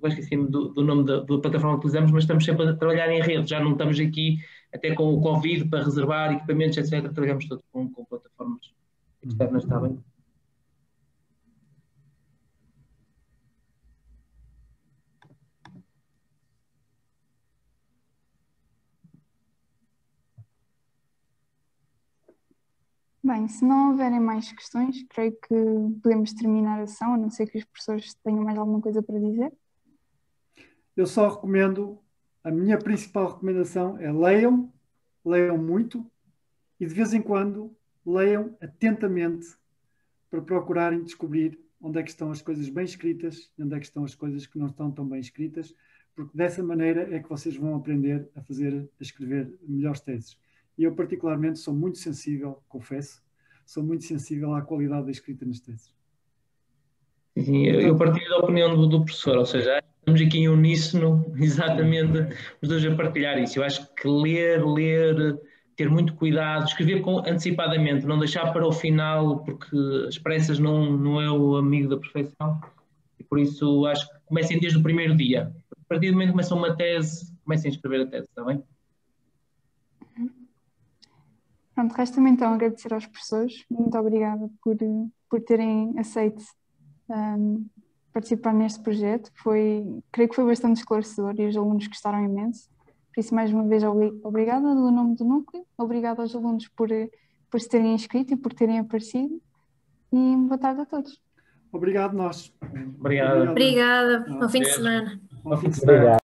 esqueci-me do nome da plataforma que utilizamos, mas estamos sempre a trabalhar em rede. Já não estamos aqui até com o Covid para reservar equipamentos, etc. Trabalhamos todos com plataformas externas, está bem? Bem, se não houverem mais questões, creio que podemos terminar a sessão, a não ser que os professores tenham mais alguma coisa para dizer. Eu só recomendo, a minha principal recomendação é leiam muito e de vez em quando leiam atentamente para procurarem descobrir onde é que estão as coisas bem escritas e onde é que estão as coisas que não estão tão bem escritas, porque dessa maneira é que vocês vão aprender a escrever melhores teses. E eu particularmente sou muito sensível, confesso, sou muito sensível à qualidade da escrita nas teses. Sim, eu partilho da opinião do professor, ou seja, estamos aqui em uníssono, exatamente, os dois a partilhar isso. Eu acho que ler, ter muito cuidado, escrever antecipadamente, não deixar para o final, porque as pressas não é o amigo da perfeição. E por isso acho que comecem desde o primeiro dia. A partir do momento que começam uma tese, comecem a escrever a tese, está bem? Pronto, resta-me então agradecer aos professores. Muito obrigada por terem aceito participar neste projeto. Creio que foi bastante esclarecedor e os alunos gostaram imenso. Por isso, mais uma vez, obrigada no nome do núcleo. Obrigada aos alunos por se terem inscrito e por terem aparecido. E boa tarde a todos. Obrigado, nós. Obrigado. Obrigada. Bom fim de semana. Bom fim de semana.